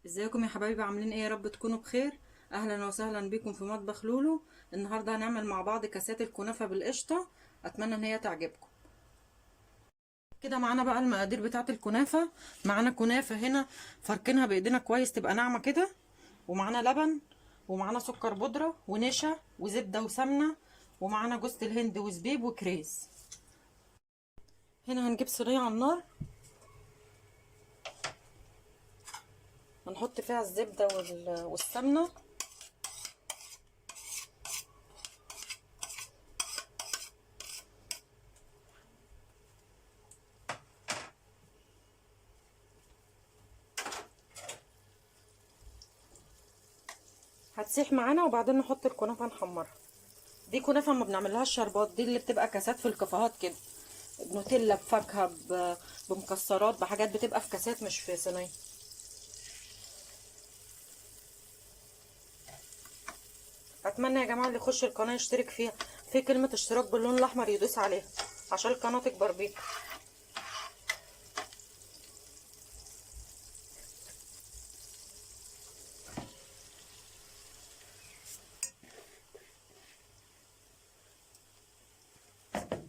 ازيكم يا حبايبي؟ عاملين ايه؟ يا رب تكونوا بخير. اهلا وسهلا بكم في مطبخ لولو. النهارده هنعمل مع بعض كاسات الكنافه بالقشطه. اتمنى ان هي تعجبكم. كده معانا بقى المقادير بتاعه الكنافه. معانا كنافه هنا فركنها بايدينا كويس تبقى ناعمه كده، ومعانا لبن، ومعانا سكر بودره ونشا وزبده وسمنه، ومعانا جوز الهند وزبيب وكريز. هنا هنجيب صينيه على النار، هنحط فيها الزبده والسمنه. هتسيح معانا وبعدين نحط الكنافه نحمرها. دي كنافه ما بنعملهاش شربات، دي اللي بتبقى كاسات في الكافيهات كده، نوتيلا بفاكهه بمكسرات بحاجات، بتبقى في كاسات مش في صينيه. اتمنى يا جماعه اللي يخش القناه يشترك فيها، في كلمه اشتراك باللون الاحمر يدوس عليها عشان القناه تكبر بيه.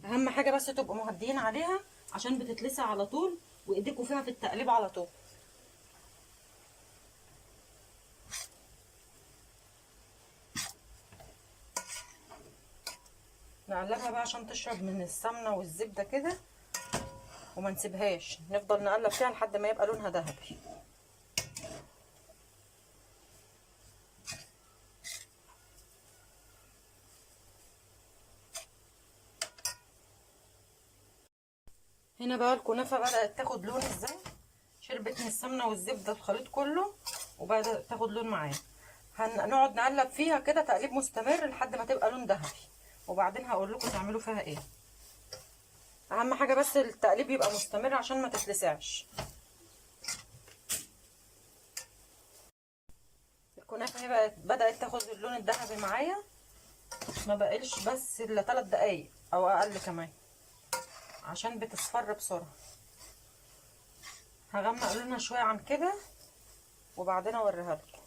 اهم حاجه بس تبقوا مهديين عليها عشان بتتلسع على طول، وايديكوا فيها في التقليب على طول. نقلبها بقى عشان تشرب من السمنه والزبده كده، وما نسيبهاش، نفضل نقلب فيها لحد ما يبقى لونها ذهبي. هنا بقى الكنافه بدات تاخد لون ازاي، شربت من السمنه والزبده الخليط كله وبدات تاخد لون معايا. هنقعد نقلب فيها كده تقليب مستمر لحد ما تبقى لون ذهبي، وبعدين هقول لكم تعملوا فيها ايه. اهم حاجه بس التقليب يبقى مستمر عشان ما تتلسعش. الكنافه هي بدات تاخد اللون الذهبي معايا، ما بقالش بس الا 3 دقايق او اقل كمان عشان بتصفر بسرعه. هغمق لونها شويه عن كده وبعدين اوريها لكم.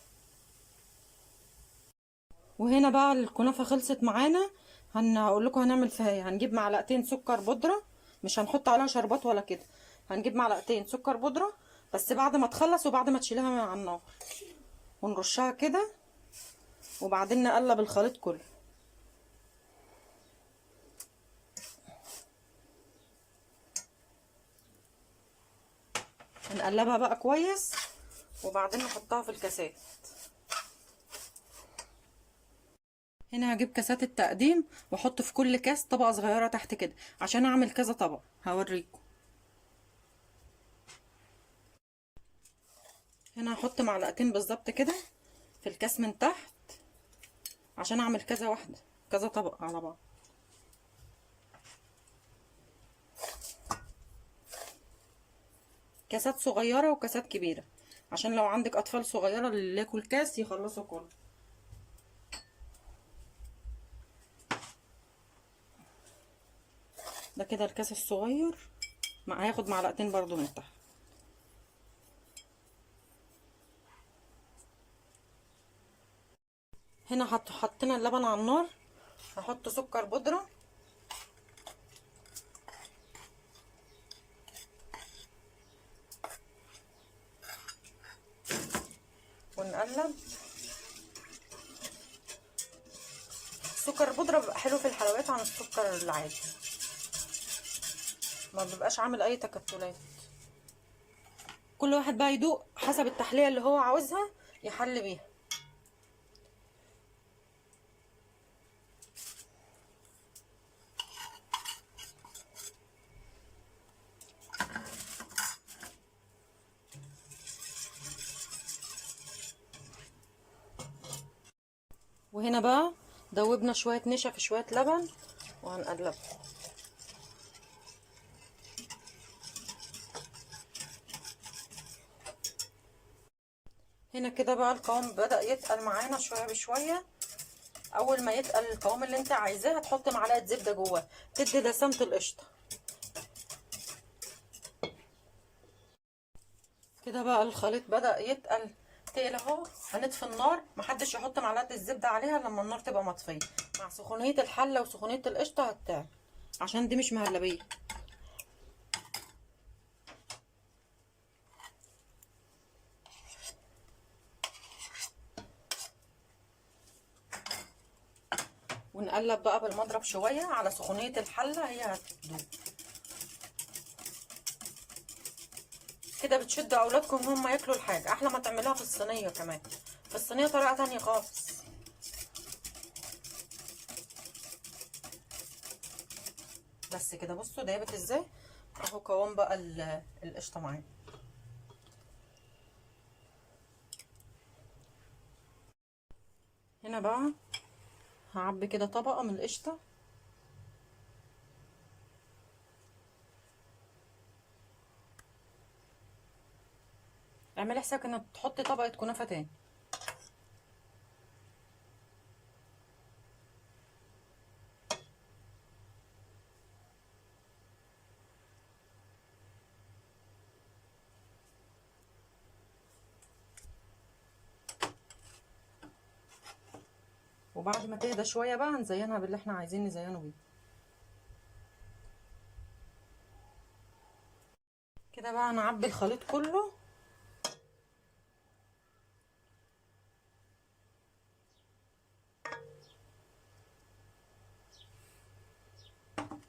وهنا بقى الكنافه خلصت معانا. هقول لكم هنعمل فيها ايه. هنجيب معلقتين سكر بودره، مش هنحط عليها شربات ولا كده، هنجيب معلقتين سكر بودره بس بعد ما تخلص وبعد ما تشيلها من على النار، ونرشها كده وبعدين نقلب الخليط كله. هنقلبها بقى كويس وبعدين نحطها في الكاسات. هنا هجيب كاسات التقديم واحط في كل كاس طبقه صغيره تحت كده عشان اعمل كذا طبق، هوريكم. هنا هحط معلقتين بالظبط كده في الكاس من تحت عشان اعمل كذا واحده، كذا طبق على بعض. كاسات صغيره وكاسات كبيره عشان لو عندك اطفال صغيره اللي ياكل كاس يخلصوا كله. ده كده الكاس الصغير هياخد معلقتين برضو من تحت. هنا حطينا اللبن على النار، هحط سكر بودره ونقلب. السكر البودره بيبقى حلو في الحلويات عن السكر العادي، ما بيبقاش عامل اي تكتلات. كل واحد بقى يدوق حسب التحليه اللي هو عاوزها يحل بيها. وهنا بقى دوبنا شويه نشا في شويه لبن وهنقلبه. هنا كده بقى القوام بدأ يتقل معانا شويه بشويه. اول ما يتقل القوام اللي انت عايزاه هتحط معلقه زبده جواه تدي دسامه القشطه. كده بقى الخليط بدأ يتقل بتقلي اهو. هنطفي النار، محدش يحط معلقه الزبده عليها لما النار تبقى مطفيه. مع سخونيه الحله وسخونيه القشطه هتعمل، عشان دي مش مهلبيه. ونقلب بقى بالمضرب شويه على سخونيه الحله، هي هتدوب كده. بتشدوا اولادكم هم ياكلوا الحاجه. احلى ما تعملوها في الصينيه كمان، في الصينيه طريقه تانية خالص. بس كده بصوا دايبت ازاي اهو. قوام بقى القشطه معايا. هنا بقى هعبي كده طبقه من القشطه. اعملي حسابك انك تحطي طبقه كنافه تاني. وبعد ما تهدى شويه بقى هنزينها باللي احنا عايزين نزينه بيه. كده بقى هنعبي الخليط كله.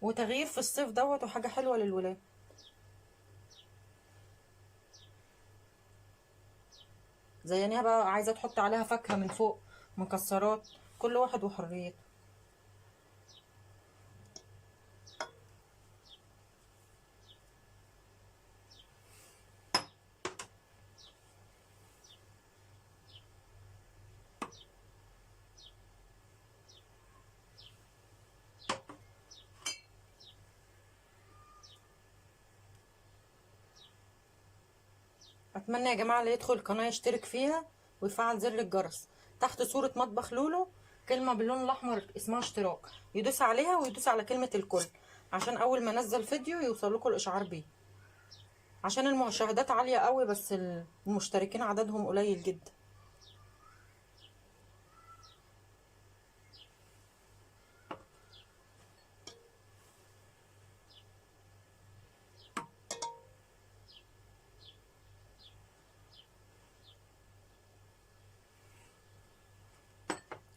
وتغيير في الصيف دوت وحاجه حلوه للولاد. زينيها بقى، عايزه تحط عليها فاكهه من فوق، مكسرات، كل واحد وحريته. اتمنى يا جماعه اللي يدخل القناه يشترك فيها ويفعل زر الجرس. تحت صوره مطبخ لولو كلمه باللون الاحمر اسمها اشتراك، يدوس عليها ويدوس على كلمه الكل عشان اول ما انزل فيديو يوصل لكم الاشعار بيه. عشان المشاهدات عاليه قوي بس المشتركين عددهم قليل جدا.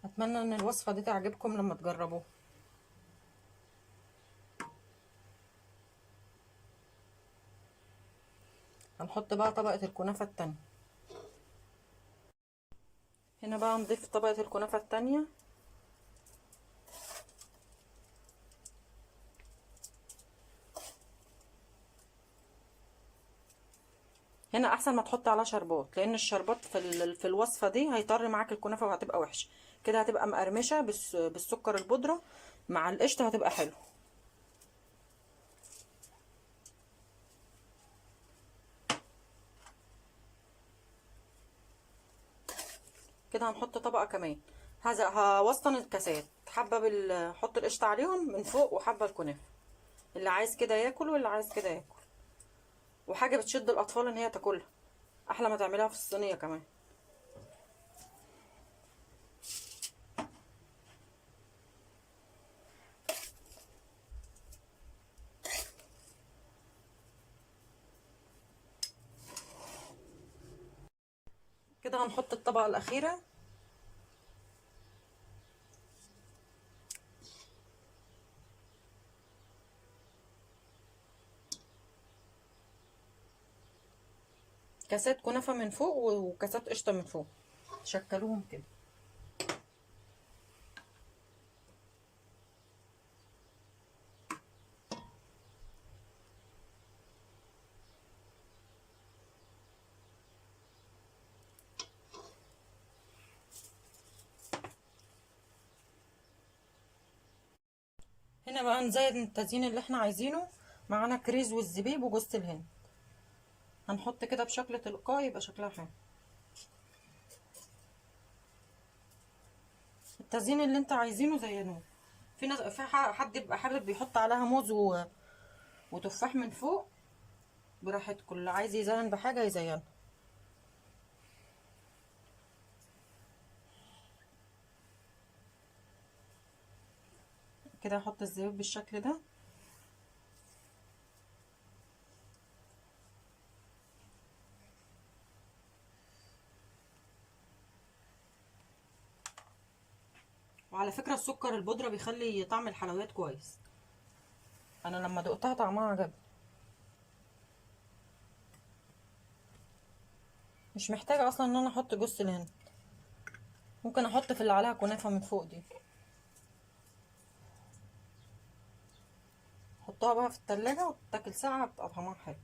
اتمنى ان الوصفه دي تعجبكم لما تجربوها. هنحط بقى طبقه الكنافه التانية. هنا بقى نضيف طبقه الكنافه التانية. هنا احسن ما تحط عليها شربات، لان الشربات في الوصفه دي هيطر معاك الكنافه وهتبقى وحشه. كده هتبقى مقرمشه بالسكر البودره مع القشطه هتبقى حلو. كده هنحط طبقه كمان. هوسطن الكاسات، حبه حط القشطه عليهم من فوق وحبه الكنافه. اللي عايز كده ياكل واللي عايز كده ياكل. وحاجه بتشد الاطفال ان هي تاكلها، احلى ما تعملها في الصينيه كمان. كده هنحط الطبقه الاخيره. كاسات كنافه من فوق وكاسات قشطه من فوق، شكلوهم كده. هنا بقى نزين التزيين اللي احنا عايزينه. معانا كريز والزبيب وجوز الهند. هنحط كده بشكل تلقائي يبقى شكلها حلو. التزيين اللي انت عايزينه زينوه. في ناس، في حد يبقى حابب بيحط عليها موز وتفاح من فوق. براحتكم، اللي عايز يزين بحاجه يزين. كده هحط الزبيب بالشكل ده. وعلى فكرة السكر البودرة بيخلي طعم الحلويات كويس، انا لما دقتها طعمها عجبني. مش محتاجة اصلا ان انا احط جوز الهند، ممكن احط في اللي عليها كنافة من فوق دي. حطوها بقى في التلاجة وتتاكل ساعة بتبقى طعمها حلو،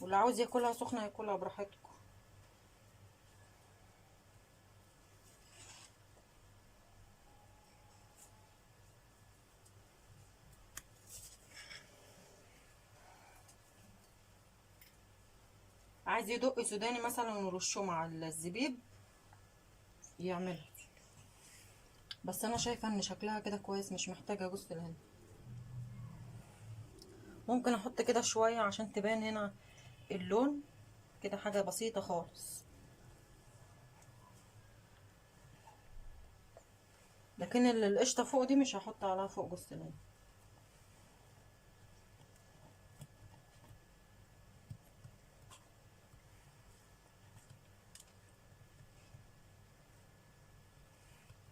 واللي عاوز ياكلها سخنة ياكلها براحتكم. عايز يدق سوداني مثلا ونرشه مع الزبيب يعملها، بس انا شايفه ان شكلها كده كويس مش محتاجه جوز الهند. ممكن احط كده شويه عشان تبان هنا اللون، كده حاجه بسيطه خالص، لكن القشطه فوق دي مش هحط عليها فوق جوز الهند.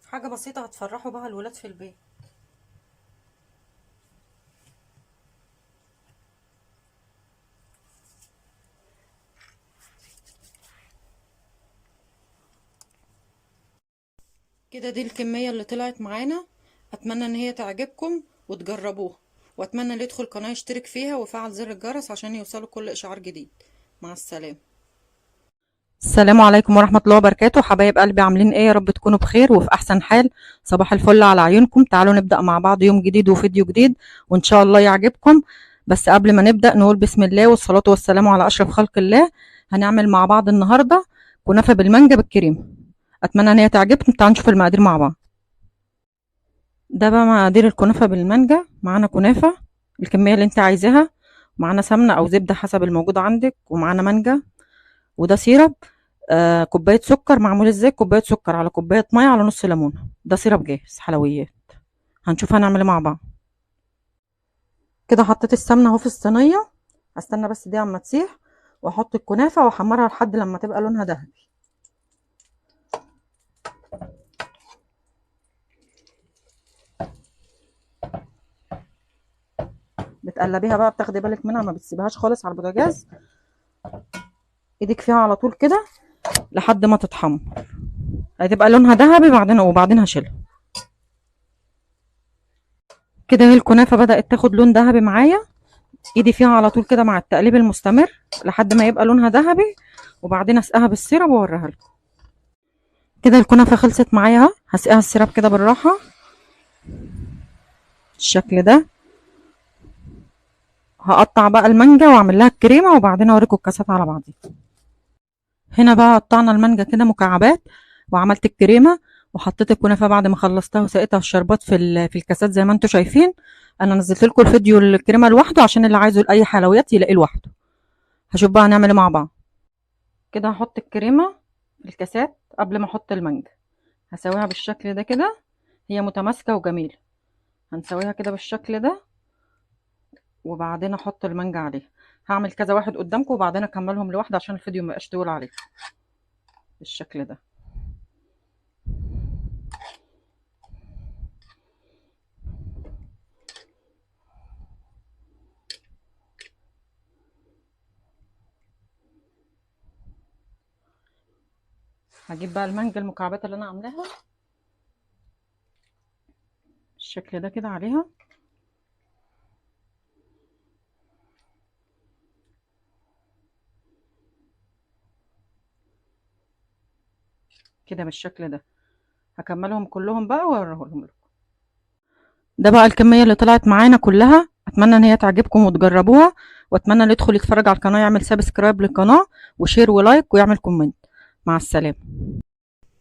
حاجه بسيطه هتفرحوا بها الولاد في البيت. كده دي الكميه اللي طلعت معانا، اتمنى ان هي تعجبكم وتجربوها، واتمنى اللي يدخل القناه يشترك فيها ويفعل زر الجرس عشان يوصلوا كل اشعار جديد. مع السلامه. السلام عليكم ورحمة الله وبركاته. حبايب قلبي عاملين ايه؟ يا رب تكونوا بخير وفي احسن حال. صباح الفل على عيونكم. تعالوا نبدأ مع بعض يوم جديد وفيديو جديد وان شاء الله يعجبكم. بس قبل ما نبدأ نقول بسم الله والصلاة والسلام على اشرف خلق الله. هنعمل مع بعض النهاردة كنافة بالمانجا بالكريمة، اتمنى ان هي تعجبكم. تعالوا نشوف المقادير مع بعض. ده بقى مقادير الكنافة بالمانجا. معانا كنافة الكمية اللي انت عايزاها، معانا سمنة او زبدة حسب الموجود عندك، ومعانا مانجا، وده سيرب. كوبايه سكر معمول ازاي، كوبايه سكر على كوبايه ميه على نص ليمونه، ده سيرب جاهز حلويات. هنشوف هنعمل ايه مع بعض. كده حطيت السمنه اهو في الصينيه، هستنى بس دي اما تسيح واحط الكنافه واحمرها لحد لما تبقى لونها ذهبي. بتقلبيها بقى، بتاخدي بالك منها، ما بتسيبهاش خالص على البوتاجاز، ايدك فيها على طول كده لحد ما تتحمر، هتبقى لونها ذهبي وبعدين هشيلها. كده هي الكنافه بدات تاخد لون ذهبي معايا، ايدي فيها على طول كده مع التقليب المستمر لحد ما يبقى لونها ذهبي، وبعدين اسقيها بالسيرب واوريها لكم. كده الكنافه خلصت معايا اهو، هسقيها السيرب كده بالراحه بالشكل ده. هقطع بقى المانجا واعمل لها الكريمه وبعدين اوريكم الكاسات على بعضيها. هنا بقى قطعنا المانجا كده مكعبات وعملت الكريمه وحطيت الكنافه بعد ما خلصتها وسقيتها الشربات في الكاسات زي ما انتم شايفين. انا نزلت لكم الفيديو الكريمه لوحده عشان اللي عايزه لاي حلويات يلاقيه لوحده. هشوف بقى هنعمل ايه مع بعض. كده هحط الكريمه في الكاسات قبل ما احط المانجا، هسويها بالشكل ده كده، هي متماسكه وجميله. هنسويها كده بالشكل ده وبعدين احط المانجا عليها. هعمل كذا واحد قدامكم وبعدين اكملهم لوحده عشان الفيديو ميبقاش طويل عليكم. بالشكل ده هجيب بقى المانجا المكعبات اللي انا عاملاها بالشكل ده كده عليها، كده بالشكل ده. هكملهم كلهم بقى واوريهم لكم. ده بقى الكميه اللي طلعت معانا كلها، اتمنى ان هي تعجبكم وتجربوها، واتمنى اللي يدخل يتفرج على القناه يعمل سبسكرايب للقناه وشير ولايك ويعمل كومنت. مع السلامه.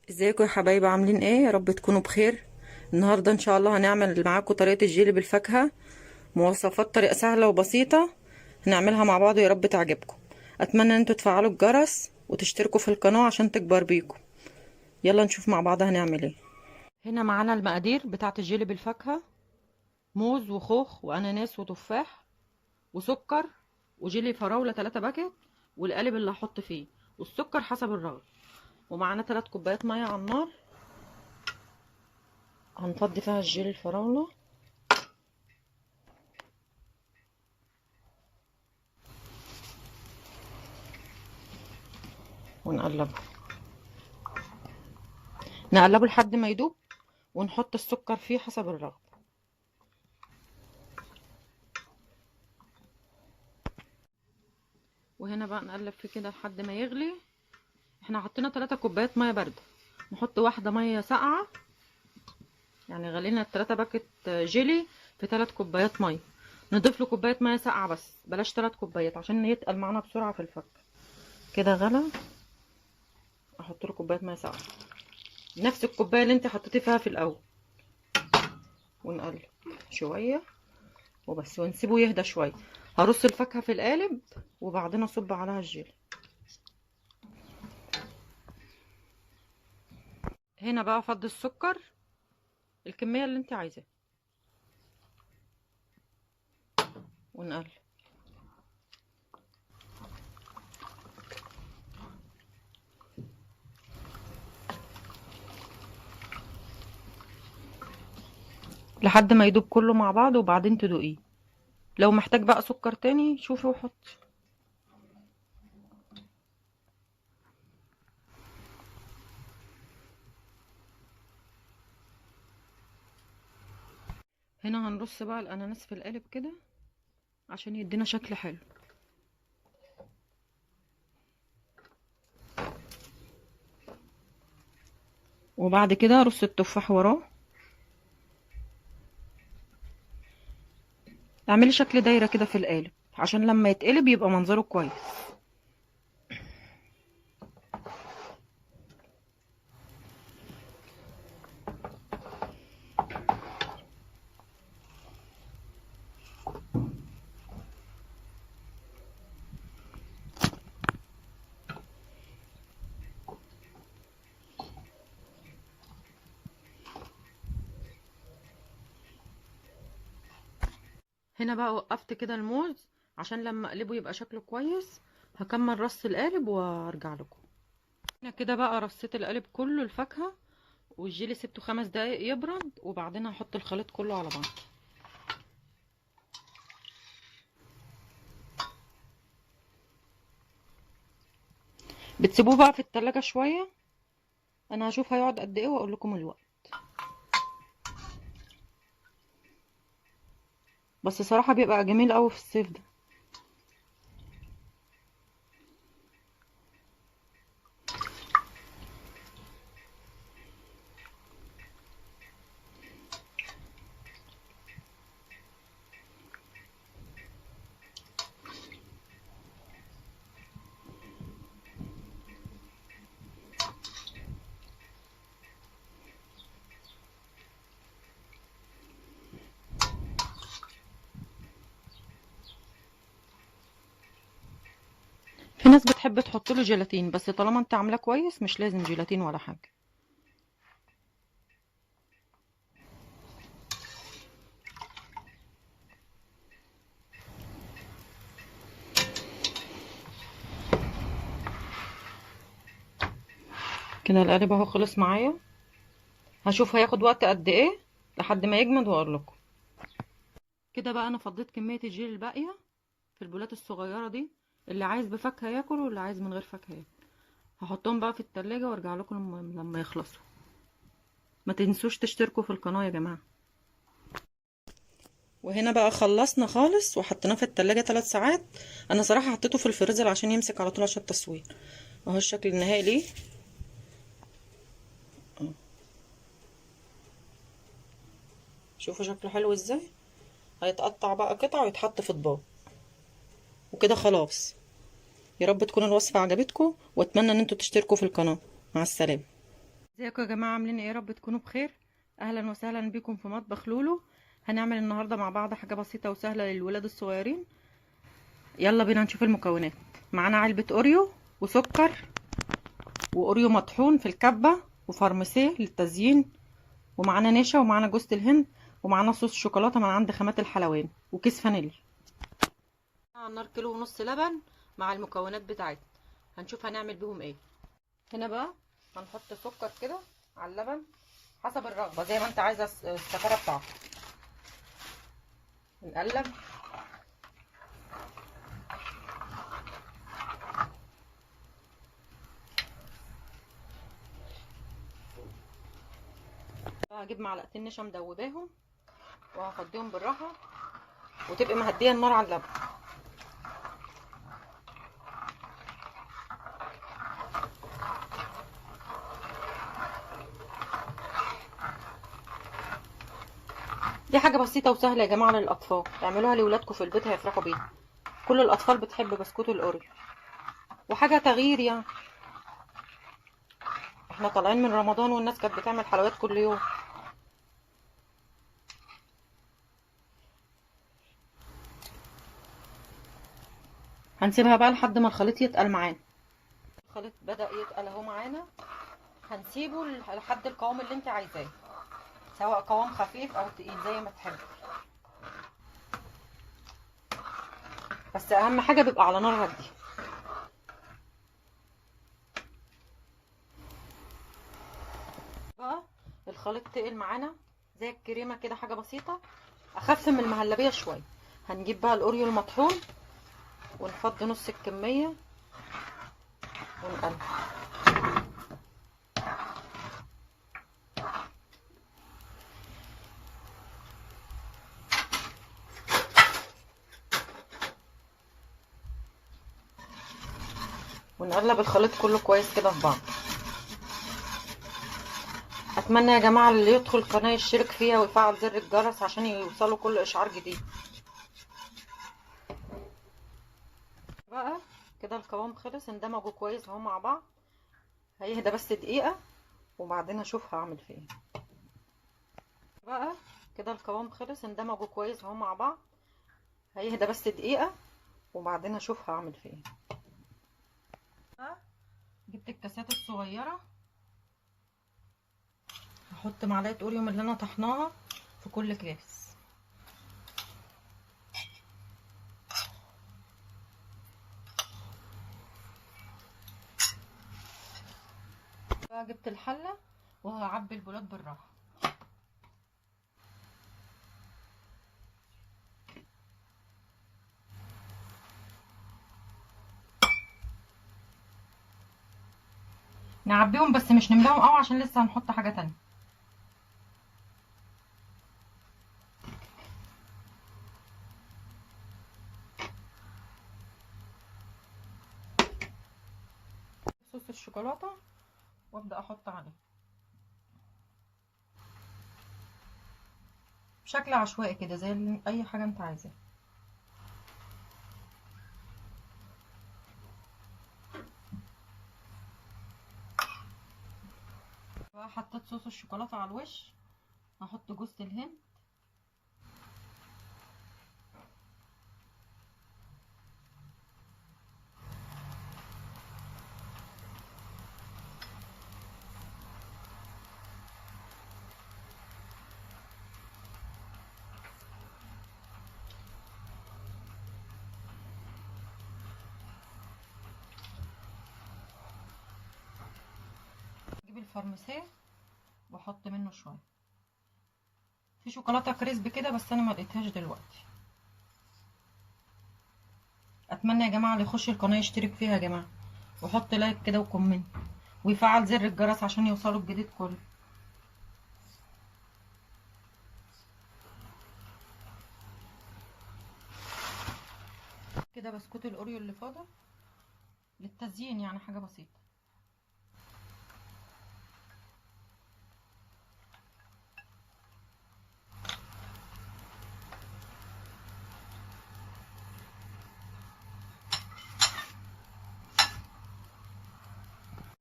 ازيكم يا حبايبي عاملين ايه؟ يا رب تكونوا بخير. النهارده ان شاء الله هنعمل معاكم طريقه الجيلي بالفاكهه، مواصفات طريقه سهله وبسيطه هنعملها مع بعض، يا رب تعجبكم. اتمنى ان انتوا تفعلوا الجرس وتشتركوا في القناه عشان تكبر بيكم. يلا نشوف مع بعض هنعمل ايه. هنا معانا المقادير بتاعه الجيلي بالفاكهه. موز وخوخ واناناس وتفاح وسكر وجيلي فراولة 3 باكت، والقالب اللي هحط فيه، والسكر حسب الرغبة. ومعانا 3 كوبايات مية على النار، هنفضي فيها الجيلي الفراولة ونقلبه لحد ما يدوب، ونحط السكر فيه حسب الرغبة. وهنا بقى نقلب فيه كده لحد ما يغلي. احنا حطينا 3 كوبايات ميه بارده، نحط واحده ميه ساقعه، يعني غلينا ال3 باكت جيلي في 3 كوبايات ميه، نضيف له كوبايه ميه ساقعه بس، بلاش 3 كوبايات عشان يتقل معانا بسرعه في الفك. كده غلى، احط له كوبايه ميه ساقعه نفس الكوبايه اللي انت حطيتي فيها في الاول، ونقلب شويه وبس، ونسيبه يهدى شويه. هرص الفاكهه في القالب وبعدين اصب عليها الجيلي. هنا بقى افضي السكر الكميه اللي انت عايزاها ونقلب. لحد ما يدوب كله مع بعض وبعدين تدوقيه. لو محتاج بقى سكر تاني شوفي وحطي. هنا هنرص بقى الاناناس في القالب كده عشان يدينا شكل حلو. وبعد كده رص التفاح وراه، اعملي شكل دايره كده في القالب عشان لما يتقلب يبقى منظره كويس. هنا بقى وقفت كده الموز عشان لما اقلبه يبقى شكله كويس. هكمل رص القالب وارجع لكم. هنا كده بقى رصيت القالب كله الفاكهه، والجيلي سبته 5 دقايق يبرد، وبعدين هحط الخليط كله على بعض. بتسيبوه بقى في التلاجة شويه، انا هشوف هيقعد قد ايه واقول لكم الوقت. بس صراحه بيبقى جميل قوي في الصيف ده. في ناس بتحب تحط له جيلاتين، بس طالما انت عاملاه كويس مش لازم جيلاتين ولا حاجه. كده القالب اهو خلص معايا، هشوف هياخد وقت قد ايه لحد ما يجمد واقول لكم. كده بقى انا فضيت كميه الجيل الباقيه في البولات الصغيره دي، اللي عايز بفاكهه ياكل واللي عايز من غير فاكهه ياكل. هحطهم بقى في التلاجة وارجع لكم لما يخلصوا. ما تنسوش تشتركوا في القناه يا جماعه. وهنا بقى خلصنا خالص وحطيناه في التلاجة 3 ساعات. انا صراحه حطيته في الفريزر عشان يمسك على طول عشان التصوير. اهو الشكل النهائي ليه. شوفوا شكله حلو ازاي. هيتقطع بقى قطع ويتحط في اطباق. وكده خلاص. يا رب تكون الوصفة عجبتكم، واتمنى ان انتوا تشتركوا في القناة. مع السلامة. ازيكم يا جماعة، عاملين ايه؟ يا رب تكونوا بخير. اهلا وسهلا بكم في مطبخ لولو. هنعمل النهاردة مع بعض حاجة بسيطة وسهلة للولاد الصغيرين. يلا بينا نشوف المكونات. معانا علبة اوريو وسكر واوريو مطحون في الكبة وفارماسيه للتزيين، ومعانا نشا ومعانا جوز الهند ومعانا صوص شوكولاته من عند خامات الحلواني وكيس فانيليا. على النار كيلو ونص لبن مع المكونات بتاعتنا، هنشوف هنعمل بيهم ايه. هنا بقى هنحط سكر كده على اللبن حسب الرغبه، زي ما انت عايزه السكره بتاعته. نقلب هجيب معلقتين نشا مدوباهم وهفضيهم بالراحه، وتبقي مهديه النار على اللبن. دي حاجه بسيطه وسهله يا جماعه للاطفال، اعملوها لاولادكم في البيت هيفرحوا بيها. كل الاطفال بتحب بسكوت الاوريو، وحاجه تغيير يعني. احنا طالعين من رمضان والناس كانت بتعمل حلويات كل يوم. هنسيبها بقى لحد ما الخليط يتقل معانا. الخليط بدأ يتقل اهو معانا، هنسيبه لحد القوام اللي انت عايزاه، سواء قوام خفيف او تقيل زي ما تحبي، بس اهم حاجه بيبقى على نار هاديه. بقى الخليط تقل معانا زي الكريمه كده، حاجه بسيطه اخف من المهلبيه شويه. هنجيب بقى الاوريو المطحون ونفضي نص الكميه ونقلب. ونقلب الخليط كله كويس كده في بعض. اتمنى يا جماعه اللي يدخل القناه يشترك فيها ويفعل زر الجرس عشان يوصله كل اشعار جديد. بقى كده القوام خلص، اندمجوا كويس اهو مع بعض. هيهدى بس دقيقه وبعدين اشوف هعمل فيه ايه. بقى كده القوام خلص، اندمجوا كويس اهو مع بعض. هيهدى بس دقيقه وبعدين اشوف هعمل فيه ايه. جبت الكاسات الصغيره، هحط معلقه اوريو من اللي انا طحناها في كل كاس. بقى جبت الحله وهعبي البولات بالراحه. نعبيهم بس مش نملاهم قوي عشان لسه هنحط حاجه تانية. صوص الشوكولاته وابدا احط عليه بشكل عشوائي كده زي اي حاجه انت عايزاها. بقى حطيت صوص الشوكولاته على الوش، هحط جوز الهند اجيب الفرمسيه واحط منه شويه. في شوكولاته كريسب كده بس انا ما لقيتهاش دلوقتي. اتمنى يا جماعه اللي يخش القناه يشترك فيها يا جماعه، وحط لايك كده وكومنت ويفعل زر الجرس عشان يوصلوا الجديد كله. كده بسكوت الاوريو اللي فاضل للتزيين يعني حاجه بسيطه.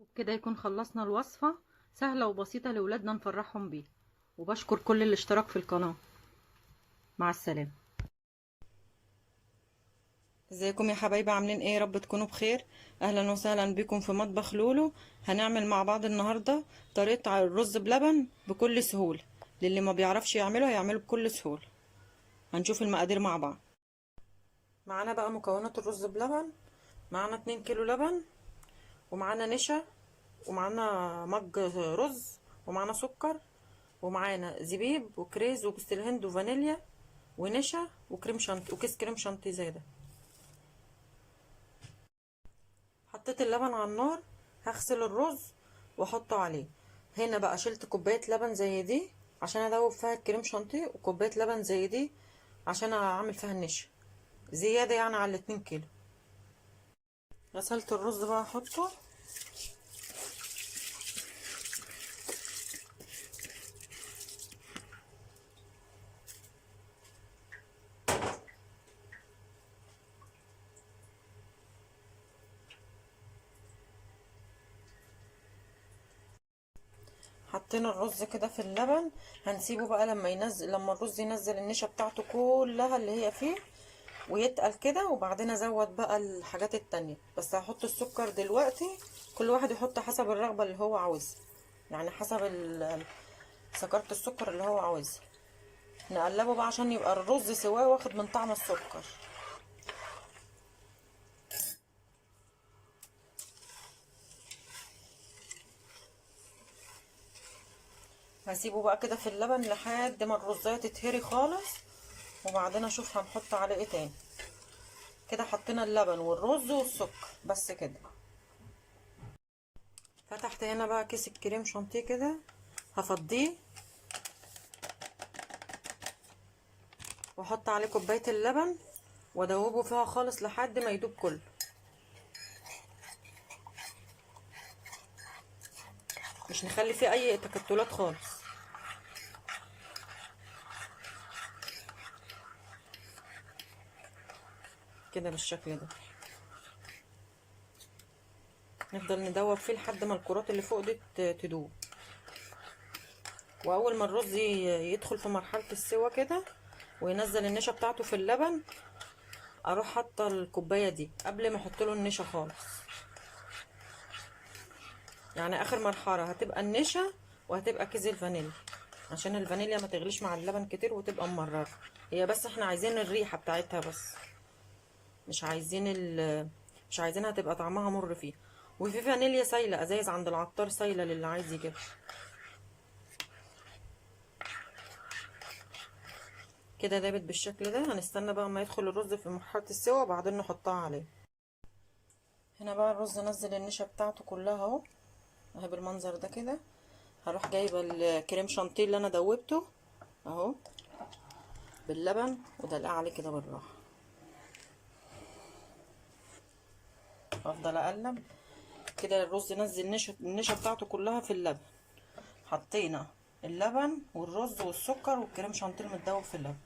وبكده يكون خلصنا الوصفه، سهله وبسيطه لاولادنا نفرحهم بيها. وبشكر كل اللي اشترك في القناه. مع السلامه. ازيكم يا حبايبي، عاملين ايه؟ رب تكونوا بخير. اهلا وسهلا بكم في مطبخ لولو. هنعمل مع بعض النهارده طريقه الرز بلبن بكل سهوله. للي ما بيعرفش يعمله هيعمله بكل سهولة. هنشوف المقادير مع بعض. معانا بقى مكونات الرز بلبن. معانا 2 كيلو لبن، ومعانا نشا، ومعانا مج رز، ومعانا سكر، ومعانا زبيب وكريز وجوز الهند وفانيليا ونشا وكريم شانتي وكيس كريم شانتي زي ده. حطيت اللبن على النار، هغسل الرز واحطه عليه. هنا بقى شلت كوبايه لبن زي دي عشان ادوب فيها الكريم شانتيه، وكوبايه لبن زي دي عشان اعمل فيها النشا زياده يعني على 2 كيلو. غسلت الرز بقى احطه. حطينا الرز كده في اللبن، هنسيبه بقى لما الرز ينزل النشا بتاعته كلها اللي هي فيه ويتقل كده، وبعدين ازود بقى الحاجات التانية. بس هحط السكر دلوقتي، كل واحد يحط حسب الرغبة اللي هو عاوزها، يعني حسب سكرة السكر اللي هو عاوزها. نقلبه بقى عشان يبقى الرز سواه واخد من طعم السكر. هسيبه بقى كده في اللبن لحد ما الرزايه تتهري خالص، وبعدين اشوف هنحط عليه ايه تاني. كده حطينا اللبن والرز والسكر بس كده. فتحت هنا بقى كيس الكريم شانتيه كده، هفضيه واحط عليه كوبايه اللبن وادوبه فيها خالص لحد ما يدوب كله. مش نخلي فيه اي تكتلات خالص. كده بالشكل ده نفضل ندوب فيه لحد ما الكرات اللي فوق دي تدوب. واول ما الرز يدخل في مرحله السوا كده وينزل النشا بتاعته في اللبن، اروح حاطه الكوبايه دي قبل ما احط له النشا خالص. يعني اخر مرحله هتبقى النشا وهتبقى كيس الفانيليا، عشان الفانيليا ما تغليش مع اللبن كتير وتبقى ممرره. هي بس احنا عايزين الريحه بتاعتها بس، مش عايزين مش عايزينها تبقى طعمها مر فيه. وفي فانيليا سايله ازايز عند العطار سايله للي عايز يجيبها. كده دابت بالشكل ده. هنستنى بقى ما يدخل الرز في مرحله السوا وبعدين نحطها عليه. هنا بقى الرز نزل النشا بتاعته كلها اهو، اهي بالمنظر ده كده. هروح جايبه الكريم شانتيه اللي انا دوبته اهو باللبن ودلقاه عليه كده بالراحه. افضل اقلب كده. الرز نزل النشا بتاعته كلها في اللبن. حطينا اللبن والرز والسكر والكريم شانتيه المتدوب في اللبن.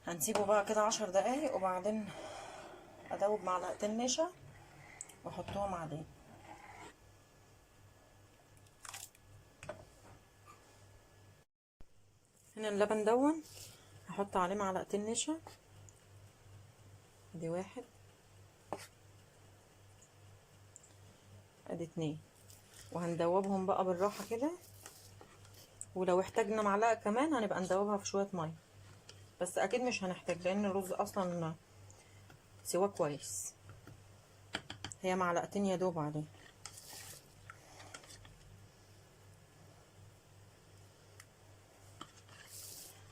هنسيبه بقى كده 10 دقايق وبعدين ادوب معلقتين نشا واحطهم عليه. هنا اللبن دون هحط عليه معلقتين نشا، ادي واحد ادي اتنين، وهندوبهم بقى بالراحه كده. ولو احتاجنا معلقه كمان هنبقى ندوبها في شويه ميه، بس اكيد مش هنحتاج لان الرز اصلا سواه كويس. هي معلقتين يدوب عليه.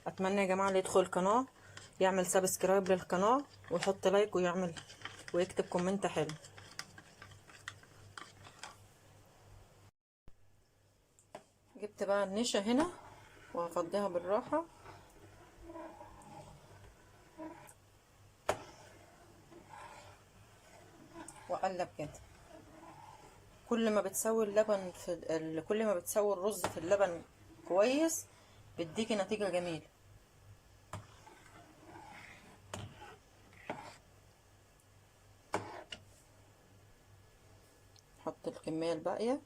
اتمنى يا جماعه اللي يدخل القناه يعمل سبسكرايب للقناه ويحط لايك ويكتب كومنت حلو. جبت بقى النشا هنا وهفضيها بالراحه واقلب كده. كل ما بتسوي الرز في اللبن كويس بيديكي نتيجه جميله. نحط الكميه الباقيه.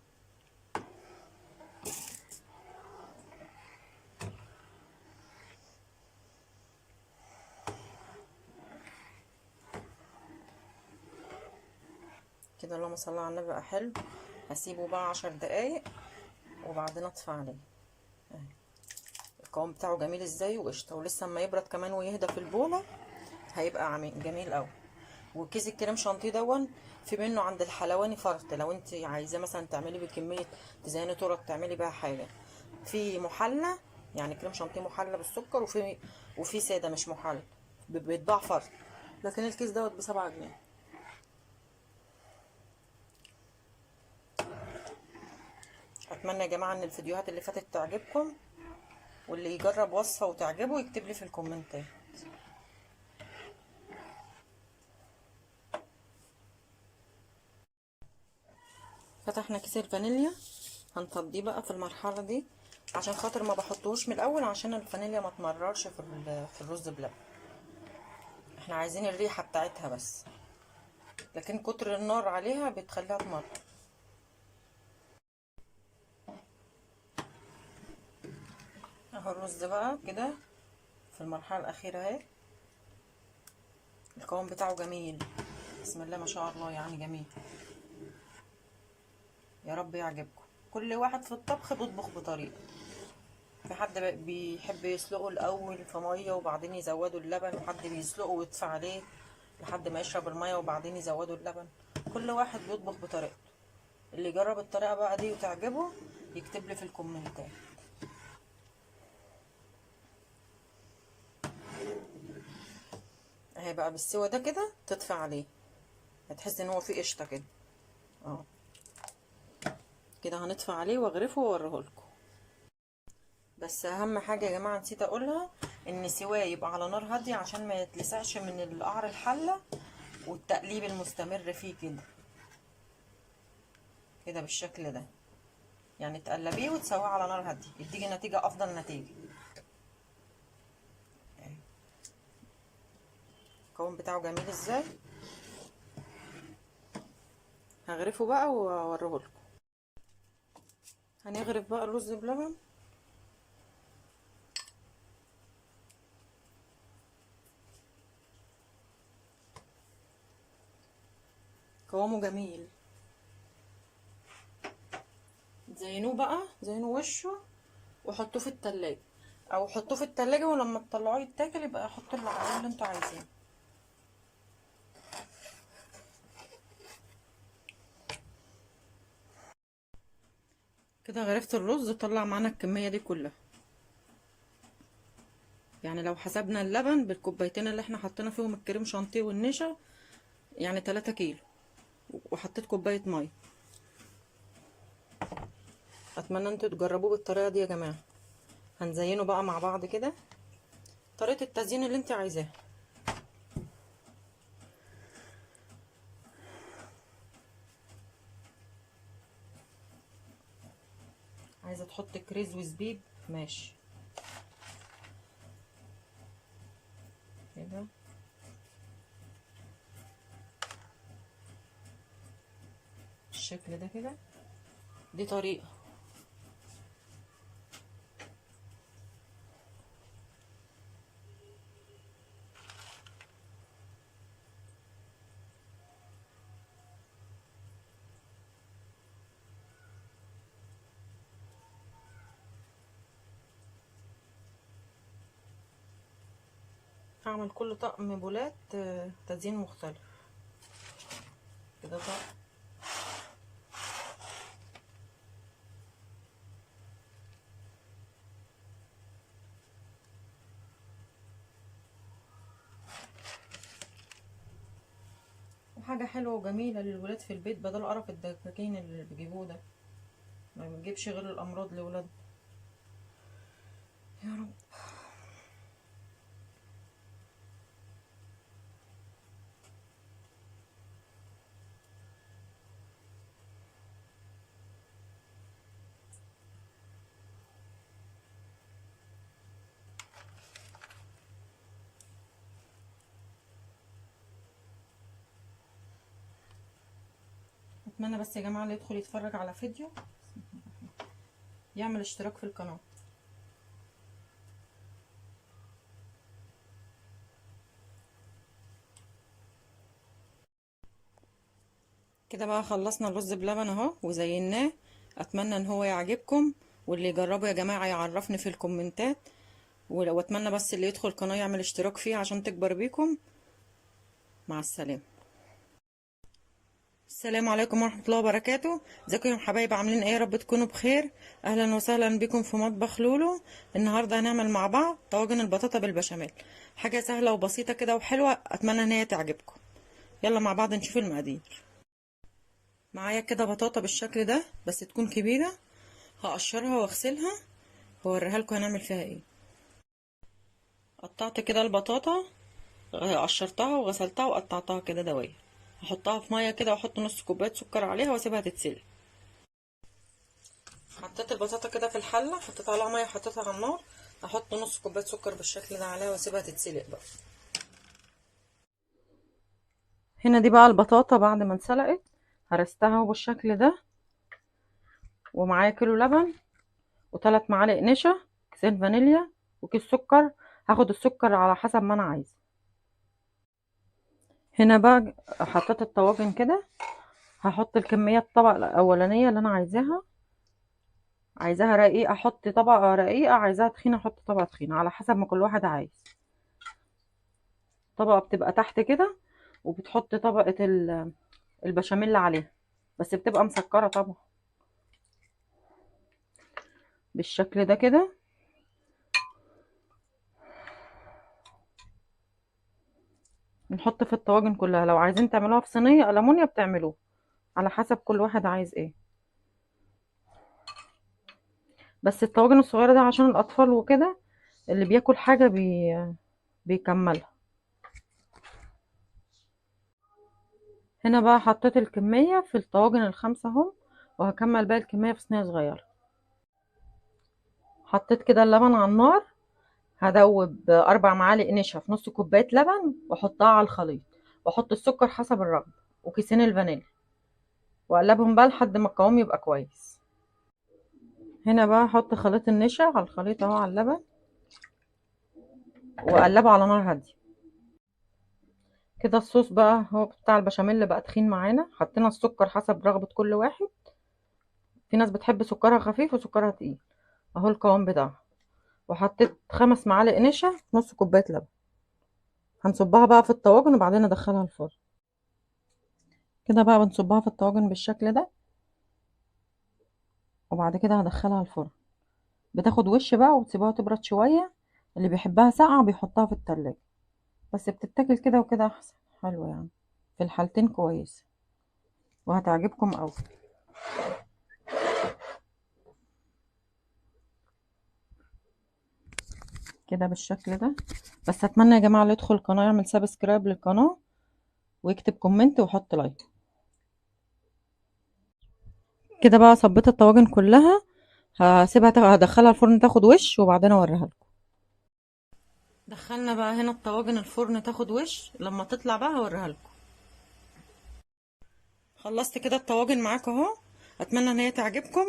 كده اللهم صل على النبي بقى حلو. هسيبه بقى 10 دقايق وبعدين اطفي عليه. القوام بتاعه جميل ازاي وقشطه، ولسه اما يبرد كمان ويهدى في البوله هيبقى جميل قوي. وكيس الكريم شانتيه دون في منه عند الحلواني فرط، لو انت عايزاه مثلا تعملي بكميه تزيني تورت تعملي بيها حاجه. في محلى يعني كريم شانتيه محلى بالسكر، وفي ساده مش محلى بيتباع فرط، لكن الكيس دوت ب7 جنيه. اتمنى يا جماعه ان الفيديوهات اللي فاتت تعجبكم، واللي يجرب وصفه وتعجبه يكتب لي في الكومنتات. فتحنا كيس الفانيليا، هنفضيه بقى في المرحله دي عشان خاطر ما بحطوش من الاول عشان الفانيليا ما تمررش في الرز بلبن. احنا عايزين الريحه بتاعتها بس، لكن كتر النار عليها بتخليها تمر. اهو الرز بقى كده في المرحله الاخيره اهي. القوام بتاعه جميل بسم الله ما شاء الله، يعني جميل. يا رب يعجبكم. كل واحد في الطبخ بيطبخ بطريقه. في حد بيحب يسلقه الاول في ميه وبعدين يزودوا اللبن، وحد بيسلقه ويطفي عليه لحد ما يشرب الميه وبعدين يزودوا اللبن. كل واحد بيطبخ بطريقته. اللي يجرب الطريقه بقى دي وتعجبه يكتب لي في الكومنتات. اهي بقى بالسوا ده كده تطفي عليه، هتحس ان هو فيه قشطه كده. كده هنطفي عليه واغرفه واوريه لكم. بس اهم حاجه يا جماعه نسيت اقولها، ان سواه يبقى على نار هاديه عشان ما يتلسعش من القعر الحله، والتقليب المستمر فيه كده كده بالشكل ده. يعني تقلبيه وتسويه على نار هاديه يديكي نتيجه افضل نتيجه. القوام بتاعه جميل ازاي. هغرفه بقى واوريه لكم. هنغرف بقى الرز بلبن. قوامه جميل. زينوه بقى، زينوا وشه وحطوه في التلاجة، او حطوه في التلاجة ولما تطلعوه يتاكل يبقى حطوا العيار اللي انتوا عايزينه. كده غرفت الرز طلع معانا الكمية دي كلها. يعني لو حسبنا اللبن بالكوبايتين اللي احنا حطينا فيهم الكريم شانتيه والنشا، يعني 3 كيلو، وحطيت كوباية مية. اتمنى انتوا تجربوه بالطريقة دي يا جماعة. هنزينه بقى مع بعض كده طريقة التزيين اللي انت عايزاها. عايزة تحط كريز وزبيب ماشي كده. الشكل ده كده، دي طريقة. هعمل كل طقم بولات تزيين مختلف كده طقم. وحاجة حلوة وجميلة للولاد في البيت بدل قرف الدكاكين اللي بيجيبوه ده، ما بنجيبش غير الأمراض لولاد. يا رب. اتمنى بس يا جماعة اللي يدخل يتفرج على فيديو يعمل اشتراك في القناة. كده بقى خلصنا الرز بلبن اهو وزيناه. اتمنى ان هو يعجبكم، واللي يجربه يا جماعة يعرفني في الكومنتات، واتمنى بس اللي يدخل القناة يعمل اشتراك فيه عشان تكبر بيكم. مع السلامة. السلام عليكم ورحمة الله وبركاته. ازيكم يا حبايبي، عاملين ايه؟ يا رب تكونوا بخير. اهلا وسهلا بكم في مطبخ لولو. النهارده هنعمل مع بعض طواجن البطاطا بالبشاميل، حاجة سهلة وبسيطة كده وحلوة، اتمنى ان هي تعجبكم. يلا مع بعض نشوف المقادير. معايا كده بطاطا بالشكل ده، بس تكون كبيرة. هقشرها واغسلها واوريها لكم هنعمل فيها ايه. قطعت كده البطاطا، قشرتها وغسلتها وقطعتها كده دواير. هحطها في ميه كده واحط نص كوبايه سكر عليها واسيبها تتسلق. حطيت البطاطا كده في الحله، حطيت عليها ميه، حطيتها على النار. احط نص كوبايه سكر بالشكل ده عليها واسيبها تتسلق بقى. هنا دي بقى البطاطا بعد ما اتسلقت، هرستها بالشكل ده. ومعايا كيلو لبن و3 معالق نشا، كيسين فانيليا، وكيس سكر. هاخد السكر على حسب ما انا عايزه. هنا بقى حطيت الطواجن كده، هحط الكميه الطبق الاولانيه اللي انا عايزاها رقيقه احط طبقه رقيقه، عايزاها تخينه احط طبقه تخينه على حسب ما كل واحد عايز. طبقه بتبقى تحت كده، وبتحط طبقه البشاميل عليها، بس بتبقى مسكره طبعا بالشكل ده كده. نحط في الطواجن كلها، لو عايزين تعملوها في صينيه ألمونيا بتعملوه، على حسب كل واحد عايز ايه. بس الطواجن الصغيره ده عشان الاطفال وكده، اللي بياكل حاجه بيكملها. هنا بقى حطيت الكميه في الطواجن الخمسه اهم، وهكمل باقي الكميه في صينيه صغيره. حطيت كده اللبن على النار، هدوب 4 معالق نشا في نص كوبايه لبن واحطها على الخليط، واحط السكر حسب الرغبه، وكيسين الفانيليا، واقلبهم بقى لحد ما القوام يبقى كويس. هنا بقى احط خليط النشا على الخليط اهو على اللبن، واقلبه على نار هاديه كده. الصوص بقى هو بتاع البشاميل بقى تخين معانا. حطينا السكر حسب رغبه كل واحد، في ناس بتحب سكرها خفيف وسكرها تقيل. اهو القوام بتاعها. وحطيت 5 معالق نشا في نص كوبايه لبن. هنصبها بقى في الطواجن وبعدين ندخلها الفرن. كده بقى بنصبها في الطواجن بالشكل ده، وبعد كده هدخلها الفرن. بتاخد وش بقى وتسيبها تبرد شويه. اللي بيحبها ساقعه بيحطها في التلاجة، بس بتتاكل كده وكده احسن. حلوه يعني، في الحالتين كويسه وهتعجبكم قوي. كده بالشكل ده. بس اتمنى يا جماعه اللي يدخل القناه يعمل سبسكرايب للقناه ويكتب كومنت ويحط لايك. كده بقى صبيت الطواجن كلها، هدخلها الفرن تاخد وش وبعدين اوريها لكم. دخلنا بقى هنا الطواجن الفرن تاخد وش، لما تطلع بقى هوريها لكم. خلصت كده الطواجن معاكم اهو. اتمنى ان هي تعجبكم،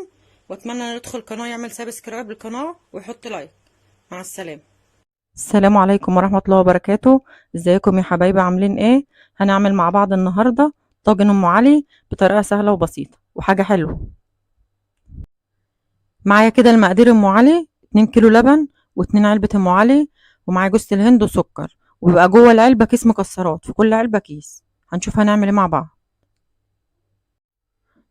واتمنى ان يدخل القناه يعمل سبسكرايب للقناه ويحط لايك. مع السلامه. السلام عليكم ورحمه الله وبركاته. ازيكم يا حبايبي، عاملين ايه؟ هنعمل مع بعض النهارده طاجن ام علي بطريقه سهله وبسيطه وحاجه حلوه. معايا كده المقادير: ام علي 2 كيلو لبن، و2 علبه ام علي، ومعايا جوز الهند وسكر، وبيبقى جوه العلبه كيس مكسرات، في كل علبه كيس. هنشوف هنعمل ايه مع بعض.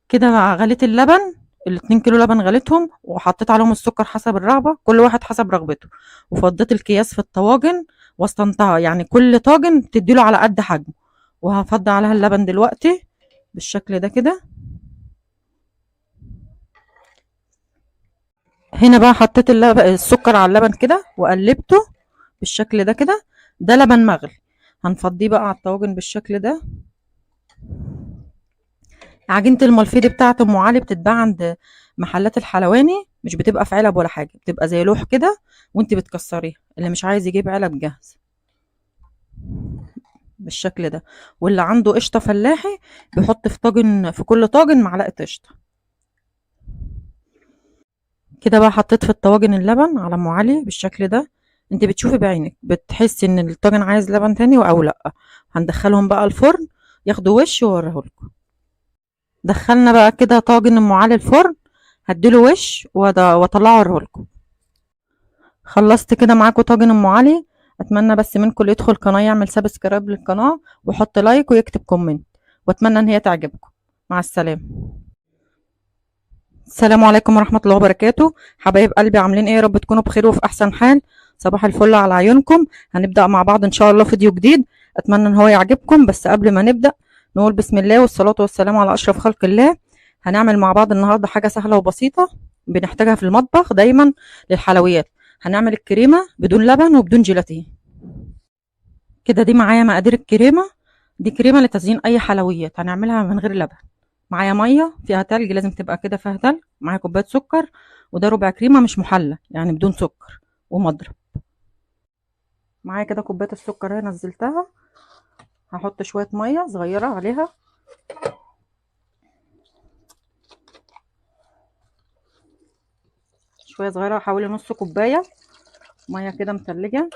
كده بقى غليت اللبن، ال2 كيلو لبن غليتهم وحطيت عليهم السكر حسب الرغبه، كل واحد حسب رغبته. وفضيت الكياس في الطواجن وسطنتها، يعني كل طاجن تديله على قد حجمه. وهفضي عليها اللبن دلوقتي بالشكل ده كده. هنا بقى حطيت السكر على اللبن كده وقلبته بالشكل ده كده. ده لبن مغلي، هنفضيه بقى على الطواجن بالشكل ده. عجينة الملفيدي بتاعة ام علي بتتباع عند محلات الحلواني، مش بتبقى في علب ولا حاجة، بتبقى زي لوح كده وانت بتكسريها. اللي مش عايز يجيب علب جاهز بالشكل ده. واللي عنده قشطة فلاحي بيحط في طاجن، في كل طاجن معلقة قشطة. كده بقى حطيت في الطواجن اللبن على ام علي بالشكل ده. انت بتشوفي بعينك، بتحسي ان الطاجن عايز لبن تاني او لا. هندخلهم بقى الفرن ياخدوا وش واوريهولكم. دخلنا بقى كده طاجن ام علي الفرن، هديله وش واطلعه اوريهولكم. خلصت كده معاكم طاجن ام علي. اتمنى بس منكم اللي يدخل القناه يعمل سبسكرايب للقناه ويحط لايك ويكتب كومنت، واتمنى ان هي تعجبكم. مع السلامه. السلام عليكم ورحمه الله وبركاته. حبايب قلبي عاملين ايه؟ يا رب تكونوا بخير وفي احسن حال. صباح الفل على عيونكم. هنبدا مع بعض ان شاء الله فيديو جديد، اتمنى ان هو يعجبكم. بس قبل ما نبدا نقول بسم الله والصلاه والسلام على اشرف خلق الله. هنعمل مع بعض النهارده حاجه سهله وبسيطه بنحتاجها في المطبخ دايما للحلويات. هنعمل الكريمه بدون لبن وبدون جيلاتين. كده دي معايا مقادير الكريمه. دي كريمه لتزيين اي حلويات، هنعملها من غير لبن. معايا ميه فيها تلج، لازم تبقى كده فيها تلج. معايا كوبايه سكر، وده ربع كريمه مش محلى يعني بدون سكر، ومضرب. معايا كده كوبايه السكر اهي نزلتها. هحط شويه ميه صغيره عليها، شويه صغيره حوالي نص كوبايه ميه كده متلجه،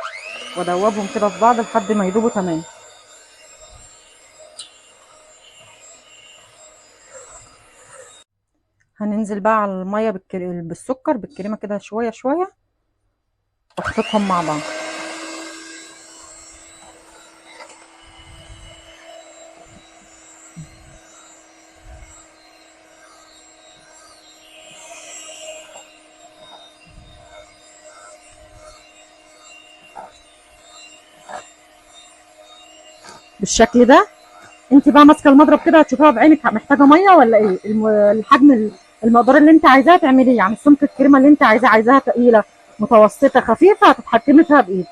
وادوبهم كده في بعض لحد ما يدوبوا تمام. هننزل بقى على الميه بالسكر بالكريمه كده شويه شويه، واخلطهم مع بعض. بالشكل ده. انت بقى ماسكه المضرب كده هتشوفيها بعينك محتاجه ميه ولا ايه، الحجم المقدار اللي انت عايزاه تعمليه، يعني سمك الكريمه اللي انت عايزاها تقيله متوسطه خفيفه، هتتحكمي فيها بايدك.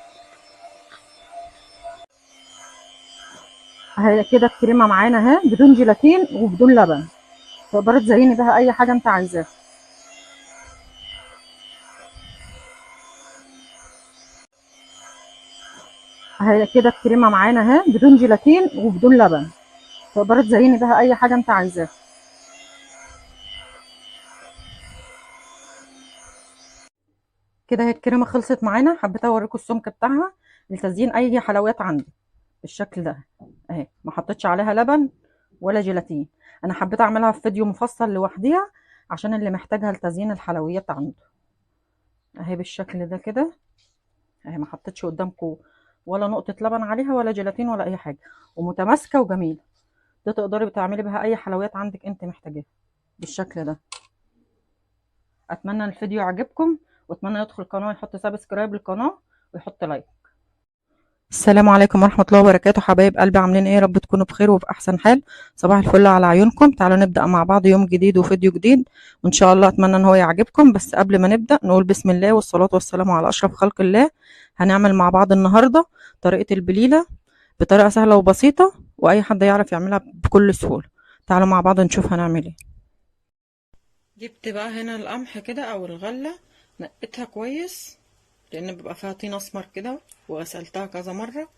اهي كده الكريمه معانا اهي بدون جيلاتين وبدون لبن، تقدري تزيني بها اي حاجه انت عايزاها. اهي كده الكريمه معانا اهي بدون جيلاتين وبدون لبن، تقدري تزيني بها اي حاجه انت عايزاها. كده هي الكريمه خلصت معانا، حبيت اوريكم السمك بتاعها لتزيين اي حلويات عندي بالشكل ده. اهي ما حطيتش عليها لبن ولا جيلاتين. انا حبيت اعملها في فيديو مفصل لوحديها عشان اللي محتاجها لتزيين الحلويات عنده. اهي بالشكل ده كده. اهي ما حطيتش قدامكم ولا نقطه لبن عليها ولا جيلاتين ولا اي حاجه، ومتماسكه وجميله. ده تقدري تعملي بها اي حلويات عندك انت محتاجاها بالشكل ده. اتمنى الفيديو يعجبكم، واتمنى يدخل القناه يحط سبسكرايب للقناه ويحط لايك. السلام عليكم ورحمة الله وبركاته. حبايب قلبي عاملين ايه؟ يا رب تكونوا بخير وفي احسن حال. صباح الفل على عيونكم. تعالوا نبدأ مع بعض يوم جديد وفيديو جديد، وان شاء الله اتمنى ان هو يعجبكم. بس قبل ما نبدأ نقول بسم الله والصلاة والسلام على اشرف خلق الله. هنعمل مع بعض النهاردة طريقة البليلة بطريقة سهلة وبسيطة، واي حد يعرف يعملها بكل سهولة. تعالوا مع بعض نشوف هنعمل ايه. جبت بقى هنا القمح كده او الغلة، نقيتها كويس لان بيبقى فيها طين اسمر كده، وغسلتها كذا مره،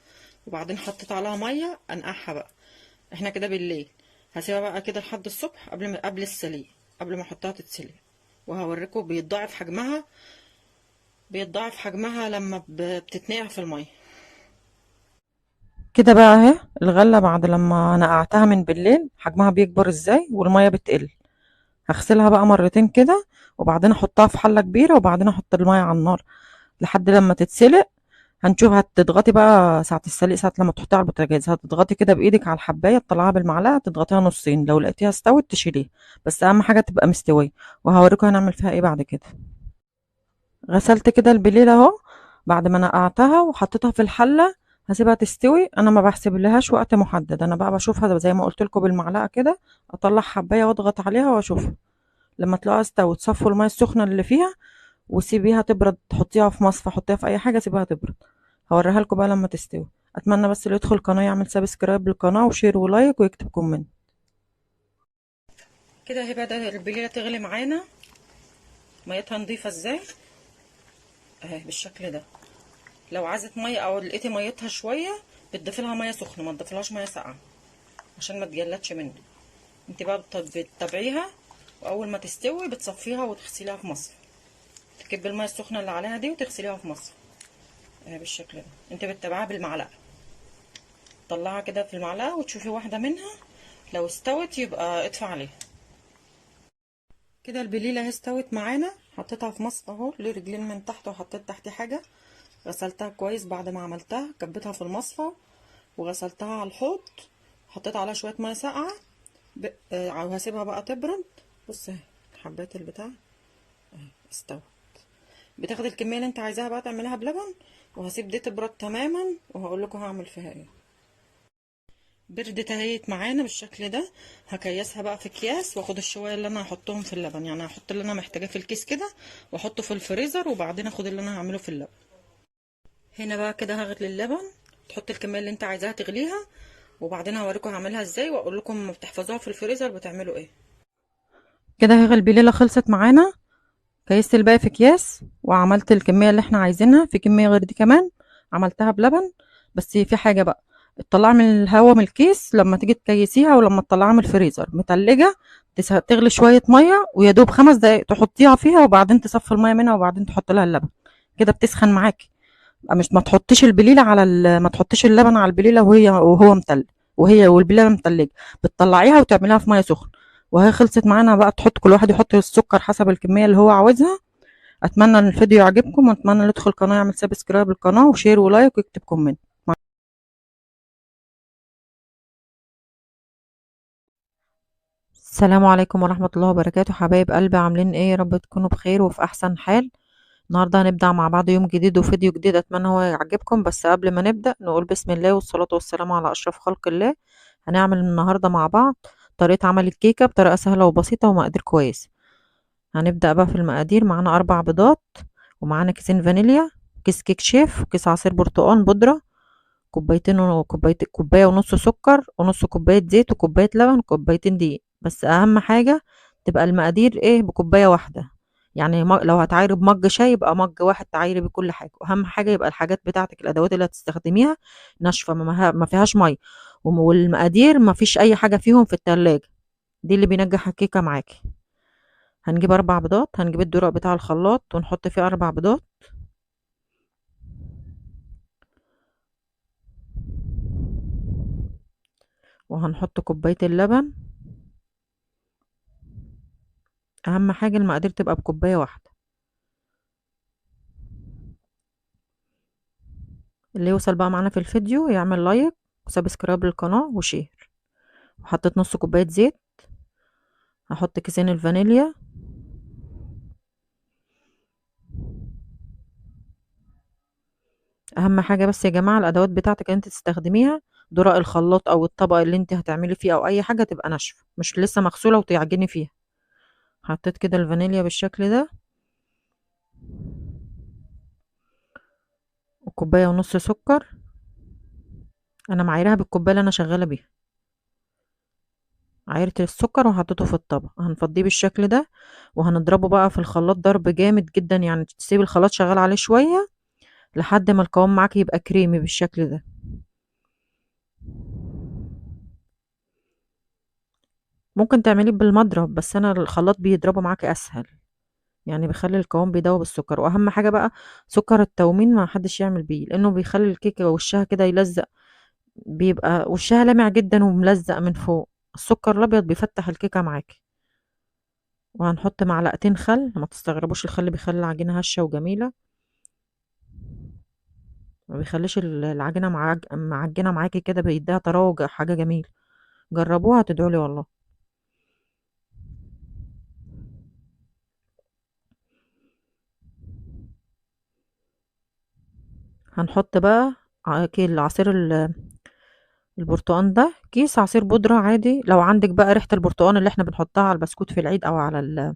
وبعدين حطيت عليها ميه انقعها بقى. احنا كده بالليل، هسيبها بقى كده لحد الصبح قبل السليق، قبل ما احطها تتسلق. وهوريكم بيتضاعف حجمها لما بتتنقع في الميه. كده بقى اهي الغله بعد لما نقعتها من بالليل حجمها بيكبر ازاي والميه بتقل. هغسلها بقى مرتين كده، وبعدين احطها في حله كبيره، وبعدين احط الميه على النار لحد لما تتسلق. هنشوف هتضغطي بقى ساعة السلق، ساعة لما تحطيها على البوتاجاز هتضغطي كده بايدك على الحباية، تطلعيها بالمعلقة تضغطيها نصين، لو لقيتيها استوت تشيليها. بس اهم حاجة تبقى مستوية، وهوريكم هنعمل فيها ايه بعد كده. غسلت كده البليلة اهو بعد ما نقعتها وحطيتها في الحلة. هسيبها تستوي. انا ما بحسب لهاش وقت محدد، انا بقى بشوفها زي ما قلت لكم بالمعلقة كده، اطلع حباية واضغط عليها واشوفها. لما تلاقيها استوت صفوا المية السخنة اللي فيها وسيبيها تبرد، تحطيها في مصفى، حطيها في اي حاجه سيبها تبرد. هوريها لكم بقى لما تستوي. اتمنى بس اللي يدخل القناه يعمل سبسكرايب للقناه وشير ولايك ويكتب كومنت. كده اهي بدأت البليله تغلي معانا. ميتها نضيفه ازاي اهي بالشكل ده. لو عايزه ميه او لقيتي ميتها شويه بتضيفي لها ميه سخنه، ما تضيفيلهاش ميه ساقعه عشان ما تجلدش منك. انت بقى بتتابعيها، واول ما تستوي بتصفيها وتغسليها في مصفى. تكبي الميه السخنه اللي عليها دي وتغسليها في مصفى اهي بالشكل ده. انت بتتابعيها بالمعلقه، طلعها كده في المعلقه وتشوفي واحده منها، لو استوت يبقى اطفي عليها. كده البليله اهي استوت معانا. حطيتها في مصفى اهو، ليه رجلين من تحت وحطيت تحتي حاجه. غسلتها كويس بعد ما عملتها، كبيتها في المصفى وغسلتها على الحوض. حطيت عليها شويه ميه ساقعه وهسيبها بقى تبرد. بص اهي حبات البتاع اهي استوت. بتاخد الكميه اللي انت عايزاها بقى تعملها بلبن، وهسيب دي تبرد تماما وهقول لكم هعمل فيها ايه. بردت اهيت معانا بالشكل ده. هكيسها بقى في اكياس واخد الشويه اللي انا هحطهم في اللبن، يعني هحط اللي انا محتاجاه في الكيس كده واحطه في الفريزر، وبعدين اخد اللي انا هعمله في اللبن. هنا بقى كده هغلي اللبن. تحط الكميه اللي انت عايزاها تغليها، وبعدين هوريكم هعملها ازاي واقول لكم لما بتحفظوها في الفريزر بتعملوا ايه. كده هي البليله خلصت معانا. كيست الباقي في اكياس وعملت الكميه اللي احنا عايزينها. في كميه غير دي كمان عملتها بلبن. بس في حاجه بقى، تطلعها من الهواء من الكيس لما تيجي تكيسيها، ولما تطلعها من الفريزر متلجه تغلي شويه ميه ويا دوب 5 دقايق تحطيها فيها، وبعدين تصفي الميه منها وبعدين تحط لها اللبن. كده بتسخن معاكي. مش ما تحطيش البليله على ما تحطيش اللبن على البليله وهو متلج، والبليله متلجه. بتطلعيها وتعمليها في ميه سخنه. وهي خلصت معانا بقى. تحط كل واحد يحط السكر حسب الكميه اللي هو عاوزها. اتمنى ان الفيديو يعجبكم، واتمنى اللي يدخل القناه يعمل سبسكرايب للقناه وشير ولايك ويكتب كومنت. السلام عليكم ورحمه الله وبركاته. حبايب قلبي عاملين ايه؟ يا رب تكونوا بخير وفي احسن حال. النهارده هنبدا مع بعض يوم جديد وفيديو جديد، اتمنى هو يعجبكم. بس قبل ما نبدا نقول بسم الله والصلاه والسلام على اشرف خلق الله. هنعمل النهارده مع بعض طريقه عمل الكيكه بطريقه سهله وبسيطه ومقادير كويس. هنبدا بقى في المقادير. معانا 4 بيضات، ومعانا كيسين فانيليا، كيس كيك شيف، وكيس عصير برتقال بودره، كوباية ونص سكر، ونص كوباية زيت، وكوباية لبن، وكوبايتين دقيق. بس أهم حاجة تبقى المقادير ايه بكوباية واحدة. يعني لو هتعايري بمج شاي يبقى مج واحد تعايري بكل حاجة. وأهم حاجة يبقى الحاجات بتاعتك الأدوات اللي هتستخدميها ناشفة، ما فيهاش مية. والمقادير ما فيش أي حاجة فيهم في التلاجة. دي اللي بينجح الكيكة معاكي. هنجيب 4 بيضات. هنجيب الدرق بتاع الخلاط ونحط فيه 4 بيضات، وهنحط كوباية اللبن. اهم حاجة المقادير تبقى بكوباية واحدة. اللي يوصل بقى معانا في الفيديو يعمل لايك وسبسكرايب للقناة وشير. وحطيت نص كوباية زيت. هحط كيسين الفانيليا. اهم حاجة بس يا جماعة الادوات بتاعتك انت تستخدميها، درق الخلاط او الطبق اللي انت هتعملي فيه او اي حاجة تبقى ناشفة، مش لسه مغسولة وتعجني فيها. حطيت كده الفانيليا بالشكل ده، وكوباية ونص سكر. انا معايرها بالكوباية اللي انا شغالة بيها. عايرة السكر وحطيته في الطبق. هنفضيه بالشكل ده وهنضربه بقى في الخلاط ضرب جامد جدا، يعني تسيبي الخلاط شغال عليه شوية لحد ما القوام معاك يبقى كريمي بالشكل ده. ممكن تعمليه بالمضرب، بس انا الخلاط بيضربه معاك اسهل، يعني بيخلي القوام بيدوب السكر. واهم حاجه بقى سكر التومين ما حدش يعمل بيه، لانه بيخلي الكيكه وشها كده يلزق، بيبقى وشها لامع جدا وملزق من فوق. السكر الابيض بيفتح الكيكه معاكي. وهنحط معلقتين خل. ما تستغربوش، الخل بيخلي العجينه هشه وجميله، ما بيخليش العجينه معجنه معاكي كده، بيديها طراوه حاجه جميله. جربوها تدعوا لي والله. هنحط بقى عصير البرتقان ده. كيس عصير بودرة عادي. لو عندك بقى ريحة البرتقان اللي احنا بنحطها على البسكوت في العيد او على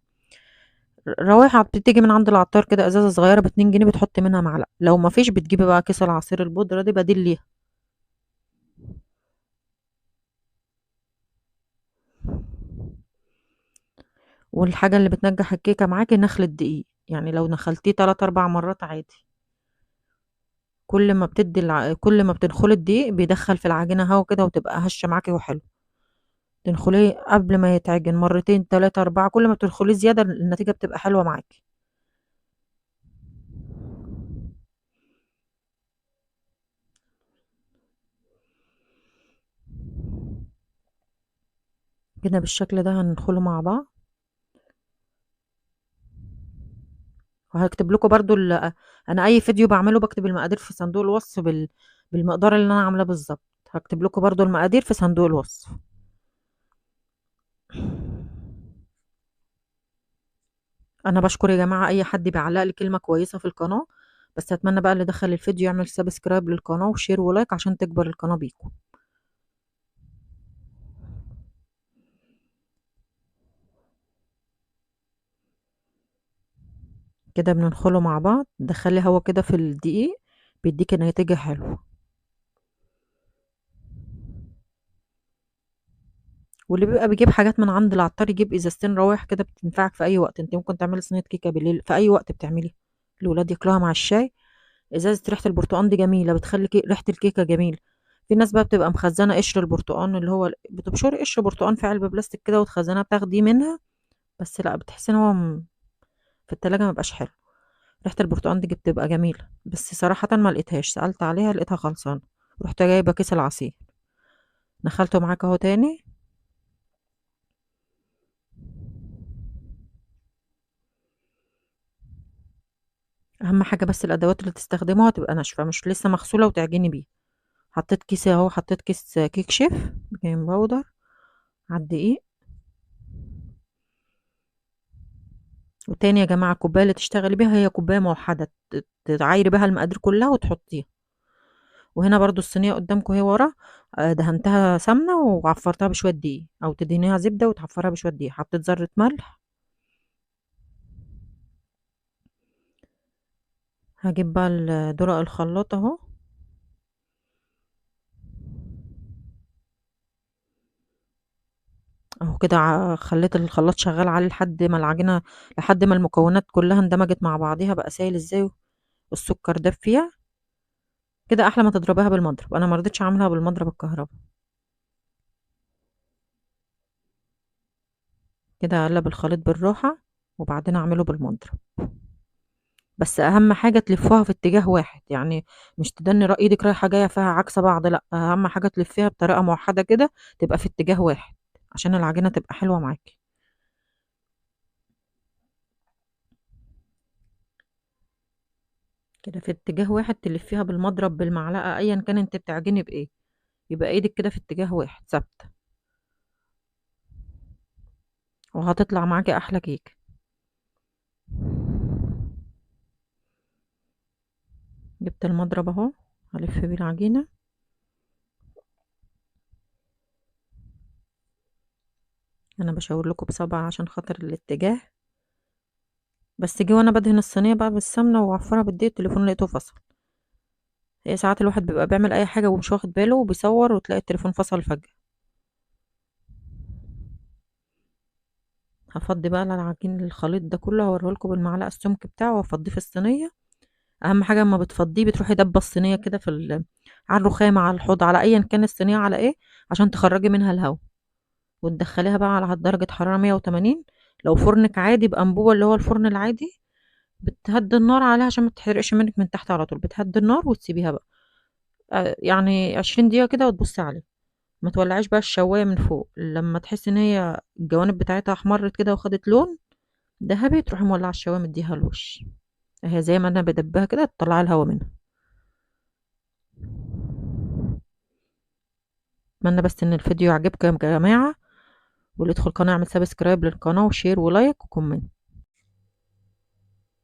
الروايح، بتيجي من عند العطار كده ازازة صغيرة ب2 جنيه، بتحطي منها معلقة. لو ما فيش بتجيبي بقى كيس العصير البودرة دي بديل ليها. والحاجة اللي بتنجح الكيكة معاكي نخل الدقيق، يعني لو نخلتيه 3 4 مرات عادي. كل ما بتدخلي الدقيق بيدخل في العجينة هوا كده وتبقى هشة معاكي وحلو. تدخليه قبل ما يتعجن مرتين 3 4، كل ما بتدخليه زيادة النتيجة بتبقى حلوة معاكي. كده بالشكل ده هندخله مع بعض. وهكتب لكم برضو انا اي فيديو بعمله بكتب المقادير في صندوق الوصف بالمقدار اللي انا عاملاه بالظبط. هكتب لكم برضو المقادير في صندوق الوصف. انا بشكر يا جماعه اي حد بيعلق لي كلمه كويسه في القناه، بس اتمنى بقى اللي دخل الفيديو يعمل سبسكرايب للقناه وشير ولايك عشان تكبر القناه بيكم. كده بننخله مع بعض، دخلي هوا كده في الدقيق بيديك نتيجه حلوه. واللي بيبقى بيجيب حاجات من عند العطار يجيب ازازتين روايح كده بتنفعك في اي وقت. انت ممكن تعملي صينيه كيكه بالليل في اي وقت بتعملي الولاد ياكلوها مع الشاي. ازازه ريحه البرتقال دي جميله، بتخلي ريحه الكيكه جميله. في ناس بقى بتبقى مخزنه قشر البرتقال، اللي هو بتبشري قشر برتقال في علبه بلاستيك كده وتخزنها بتاخديه منها. بس لا، بتحسي ان هو في التلاجة ما بقاش حلو. ريحه البرتقال دي بتبقى جميله، بس صراحه ما لقيتهاش، سالت عليها لقيتها خلصانه. رحت جايبه كيس العصير دخلته معاك اهو تاني. اهم حاجه بس الادوات اللي تستخدموها تبقى ناشفه، مش لسه مغسوله وتعجني بيها. حطيت كيس اهو، حطيت كيس كيك شيف بيكنج باودر على الدقيق. وتاني يا جماعه الكوبايه اللي تشتغلي بيها هي كوبايه موحده، تعايري بيها المقادير كلها وتحطيها. وهنا برضو الصينيه قدامكم هي ورا، دهنتها سمنه وعفرتها بشويه دقيق، او تدهنيها زبده وتحفرها بشويه دقيق. حطيت ذره ملح. هجيب بقى درق الخلاط اهو. اهو كده خليت الخلاط شغال عليه لحد ما العجينه، لحد ما المكونات كلها اندمجت مع بعضيها بقى سايل ازاي، والسكر داب فيها. كده احلى ما تضربيها بالمضرب، انا ما رضيتش اعملها بالمضرب الكهرباء. كده اقلب الخليط بالراحه وبعدين اعمله بالمضرب. بس اهم حاجه تلفوها في اتجاه واحد، يعني مش تدني ايدك رايحه جايه فيها عكس بعض، لا اهم حاجه تلفيها بطريقه موحده كده، تبقى في اتجاه واحد عشان العجينه تبقى حلوه معاكي. كده في اتجاه واحد تلفيها بالمضرب بالمعلقه ايا كان انت بتعجني بايه، يبقى ايدك كده في اتجاه واحد ثابته، وهتطلع معاكي احلى كيك. جبت المضرب اهو، هلف بيه العجينه. انا بشاور لكم بصبع عشان خاطر الاتجاه. بس جه وانا بدهن الصينيه بقى بالسمنه وعفرها بالدقيق التليفون لقيته فصل. هي ساعات الواحد بيبقى بيعمل اي حاجه ومش واخد باله وبيصور وتلاقي التليفون فصل فجاه. هفضي بقى على العجين الخليط ده كله، هوريهولكوا بالمعلقه السمك بتاعه وافضيه في الصينيه. اهم حاجه اما بتفضيه بتروحي دبه الصينيه كده على الرخامه على الحوض على ايا كان الصينيه على ايه، عشان تخرجي منها الهواء. وتدخليها بقى على درجه حراره 180. لو فرنك عادي بانبوبه اللي هو الفرن العادي، بتهدي النار عليها عشان ما تحرقش منك من تحت على طول. بتهدي النار وتسيبيها بقى يعني 20 دقيقه كده وتبصي عليها. ما تولعيش بقى الشوايه من فوق، لما تحسي ان هي الجوانب بتاعتها احمرت كده وخدت لون دهبي تروحي مولعه الشوايه مديها الوش. اهي زي ما انا بدبها كده تطلعي الهوا منها. اتمنى بس ان الفيديو يعجبكم يا جماعه، واللي يدخل القناه يعمل سبسكرايب للقناه وشير ولايك وكومنت.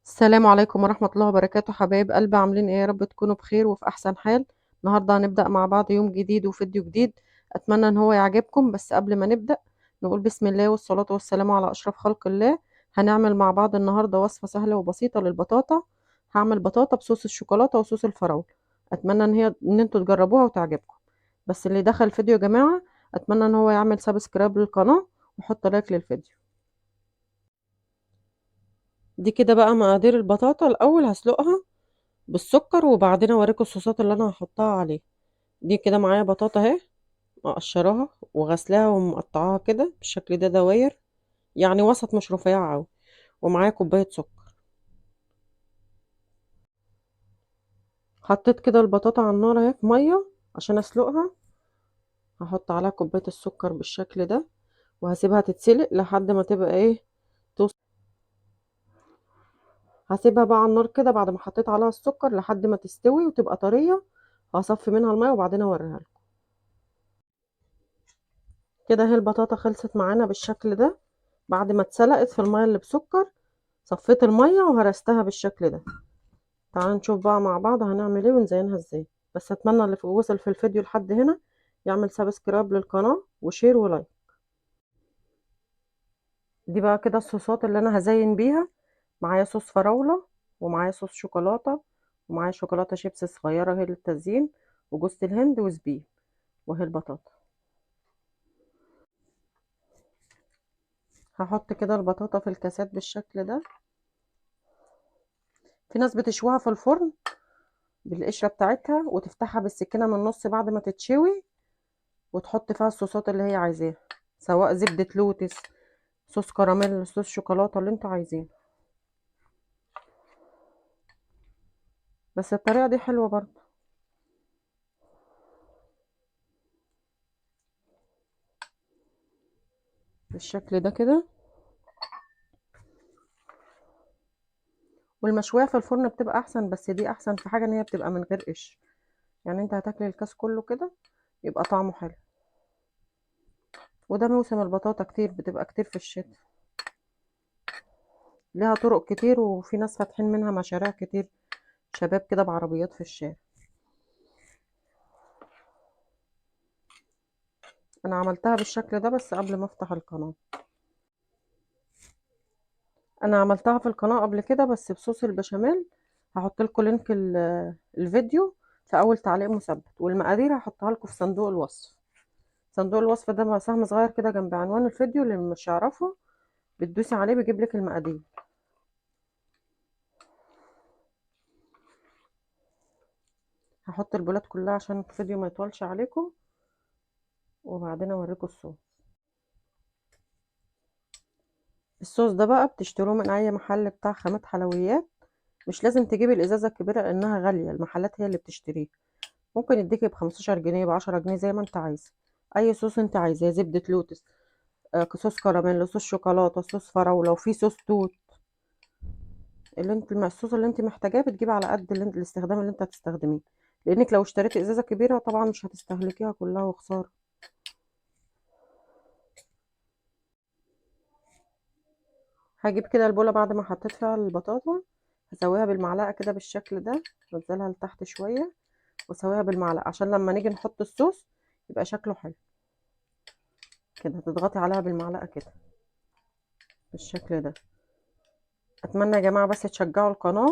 السلام عليكم ورحمه الله وبركاته، حبايب قلبي، عاملين ايه؟ يا رب تكونوا بخير وفي احسن حال. النهارده هنبدا مع بعض يوم جديد وفيديو جديد، اتمنى ان هو يعجبكم. بس قبل ما نبدا نقول بسم الله والصلاه والسلام على اشرف خلق الله. هنعمل مع بعض النهارده وصفه سهله وبسيطه للبطاطا. هعمل بطاطا بصوص الشوكولاته وصوص الفراوله. اتمنى ان انتوا تجربوها وتعجبكم. بس اللي دخل الفيديو يا جماعه اتمنى ان هو يعمل سبسكرايب للقناه ويحط لايك للفيديو. دي كده بقى مقادير البطاطا. الاول هسلقها بالسكر وبعدين اوريكم الصوصات اللي انا هحطها عليه. دي كده معايا بطاطا اهي، مقشراها وغسلاها ومقطعاها كده بالشكل ده دواير، يعني وسط مش رفيعة اوي. ومعايا كوباية سكر. حطيت كده البطاطا على النار اهي في مية عشان اسلقها. هحط عليها كوباية السكر بالشكل ده، وهسيبها تتسلق لحد ما تبقى ايه، توصل. هسيبها بقى على النار كده بعد ما حطيت عليها السكر لحد ما تستوي وتبقى طريه. هصفي منها الميه وبعدين اوريها لكم. كده اهي البطاطا خلصت معانا بالشكل ده. بعد ما اتسلقت في الميه اللي بسكر صفيت الميه وهرستها بالشكل ده. تعالوا نشوف بقى مع بعض هنعمل ايه ونزينها ازاي. بس اتمنى اللي وصل في الفيديو لحد هنا يعمل سبسكرايب للقناه وشير ولايك. دي بقى كده الصوصات اللي انا هزين بيها. معايا صوص فراولة، ومعايا صوص شوكولاتة، ومعايا شوكولاتة شيبس صغيرة هي للتزيين، وجوز الهند وزبيب، وهي البطاطا. هحط كده البطاطا في الكاسات بالشكل ده. في ناس بتشويها في الفرن بالقشرة بتاعتها وتفتحها بالسكينة من النص بعد ما تتشوي، وتحط فيها الصوصات اللي هي عايزاها، سواء زبدة لوتس، صوص كراميل، صوص شوكولاتة، اللي انتوا عايزينه. بس الطريقة دي حلوة برضه. بالشكل ده كده. والمشوية في الفرن بتبقى احسن، بس دي احسن في حاجة ان هي بتبقى من غير قشر. يعني انت هتاكلي الكاس كله كده يبقى طعمه حلو. وده موسم البطاطا كتير، بتبقى كتير في الشتاء. ليها طرق كتير، وفي ناس فاتحين منها مشاريع كتير، شباب كده بعربيات في الشارع. انا عملتها بالشكل ده بس قبل ما افتح القناة. انا عملتها في القناة قبل كده بس بصوص البشاميل. هحط لكم لينك الفيديو في اول تعليق مثبت، والمقادير هحطها لكم في صندوق الوصف. صندوق الوصف ده سهم صغير كده جنب عنوان الفيديو، اللي مش يعرفه بتدوسي عليه بيجيب لك المقادير. هحط البولات كلها عشان الفيديو ما يطولش عليكم، وبعدين اوريكم الصوص. الصوص ده بقى بتشتروه من اي محل بتاع خامات حلويات. مش لازم تجيبي الازازه الكبيره لانها غاليه، المحلات هي اللي بتشتريه. ممكن يديكي ب15 جنيه ب10 جنيه زي ما انت عايزه. اي صوص انت عايزاه، زبده لوتس، صوص كراميل، صوص شوكولاته، صوص فراوله، وفي صوص توت. الصوص اللي انت محتاجاه بتجيبي على قد الاستخدام اللي انت هتستخدميه. لانك لو اشتريتي ازازه كبيره طبعا مش هتستهلكيها كلها وخساره. هجيب كده البوله بعد ما حطيت فيها البطاطا، هسويها بالمعلقه كده بالشكل ده، انزلها لتحت شويه واسويها بالمعلقه عشان لما نيجي نحط الصوص يبقى شكله حلو. كده تضغطي عليها بالمعلقه كده بالشكل ده. اتمنى يا جماعه بس تشجعوا القناه،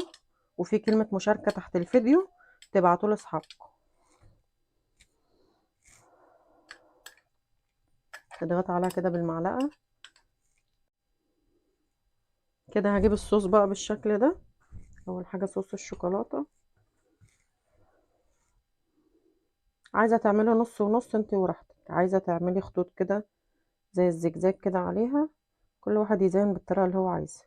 وفي كلمه مشاركه تحت الفيديو تبعتوا لاصحابكم. تضغطي عليها كده بالمعلقه كده. هجيب الصوص بقى بالشكل ده. اول حاجه صوص الشوكولاته. عايزه تعملي نص ونص انت وراحتك، عايزه تعملي خطوط كده زي الزجزاج كده عليها، كل واحد يزين بالطريقه اللي هو عايزها.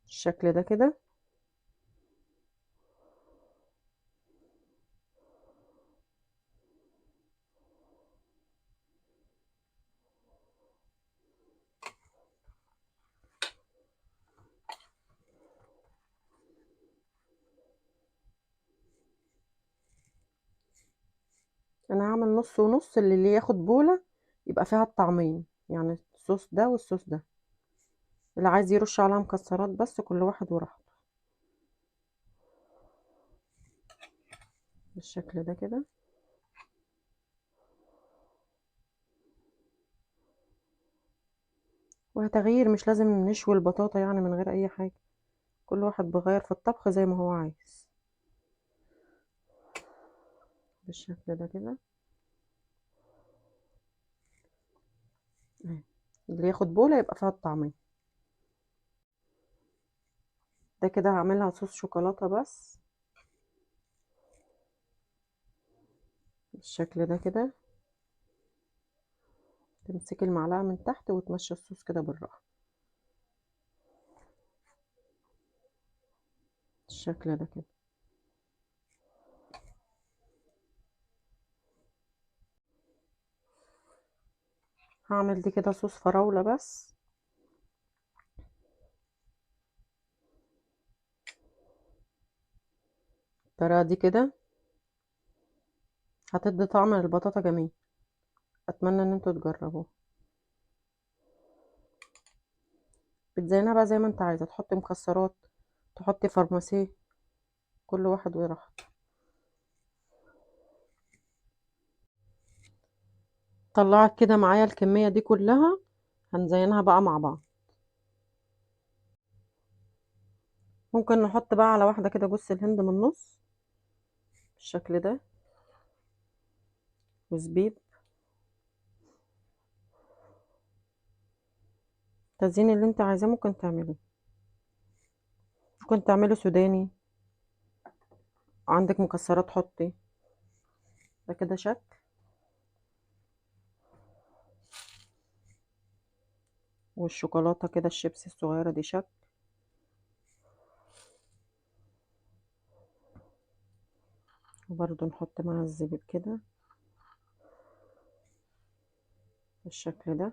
الشكل ده كده. انا هعمل نص ونص، اللي ياخد بولة يبقى فيها الطعمين، يعني الصوص ده والصوص ده. اللي عايز يرش عليها مكسرات بس كل واحد وراحته. بالشكل ده كده. وتغيير، مش لازم نشوي البطاطا يعني من غير اي حاجة. كل واحد بيغير في الطبخ زي ما هو عايز. بالشكل ده كده اهي. اللي ياخد بولة يبقى فيها الطعمين. ده كده هعملها صوص شوكولاتة بس. بالشكل ده كده. تمسكي المعلقة من تحت وتمشي الصوص كده بالراحة. بالشكل ده كده. هعمل دي كده صوص فراولة بس. الطريقة دي كده هتدي طعم للبطاطا جميل. اتمنى ان انتوا تجربوه. بتزينها بقى زي ما انت عايزة، تحطي مكسرات، تحطي فارماسيه، كل واحد وراحته. طلعت كده معايا الكمية دي كلها، هنزينها بقى مع بعض. ممكن نحط بقى على واحدة كده جوز الهند من النص بالشكل ده، وزبيب. التزيين اللي انت عايزاه ممكن تعمليه، ممكن تعمله سوداني، عندك مكسرات حطي. ده كده شكل. والشوكولاتة كده الشيبسي الصغيرة دي شكل. وبرضو نحط معاها الزبيب كده بالشكل ده.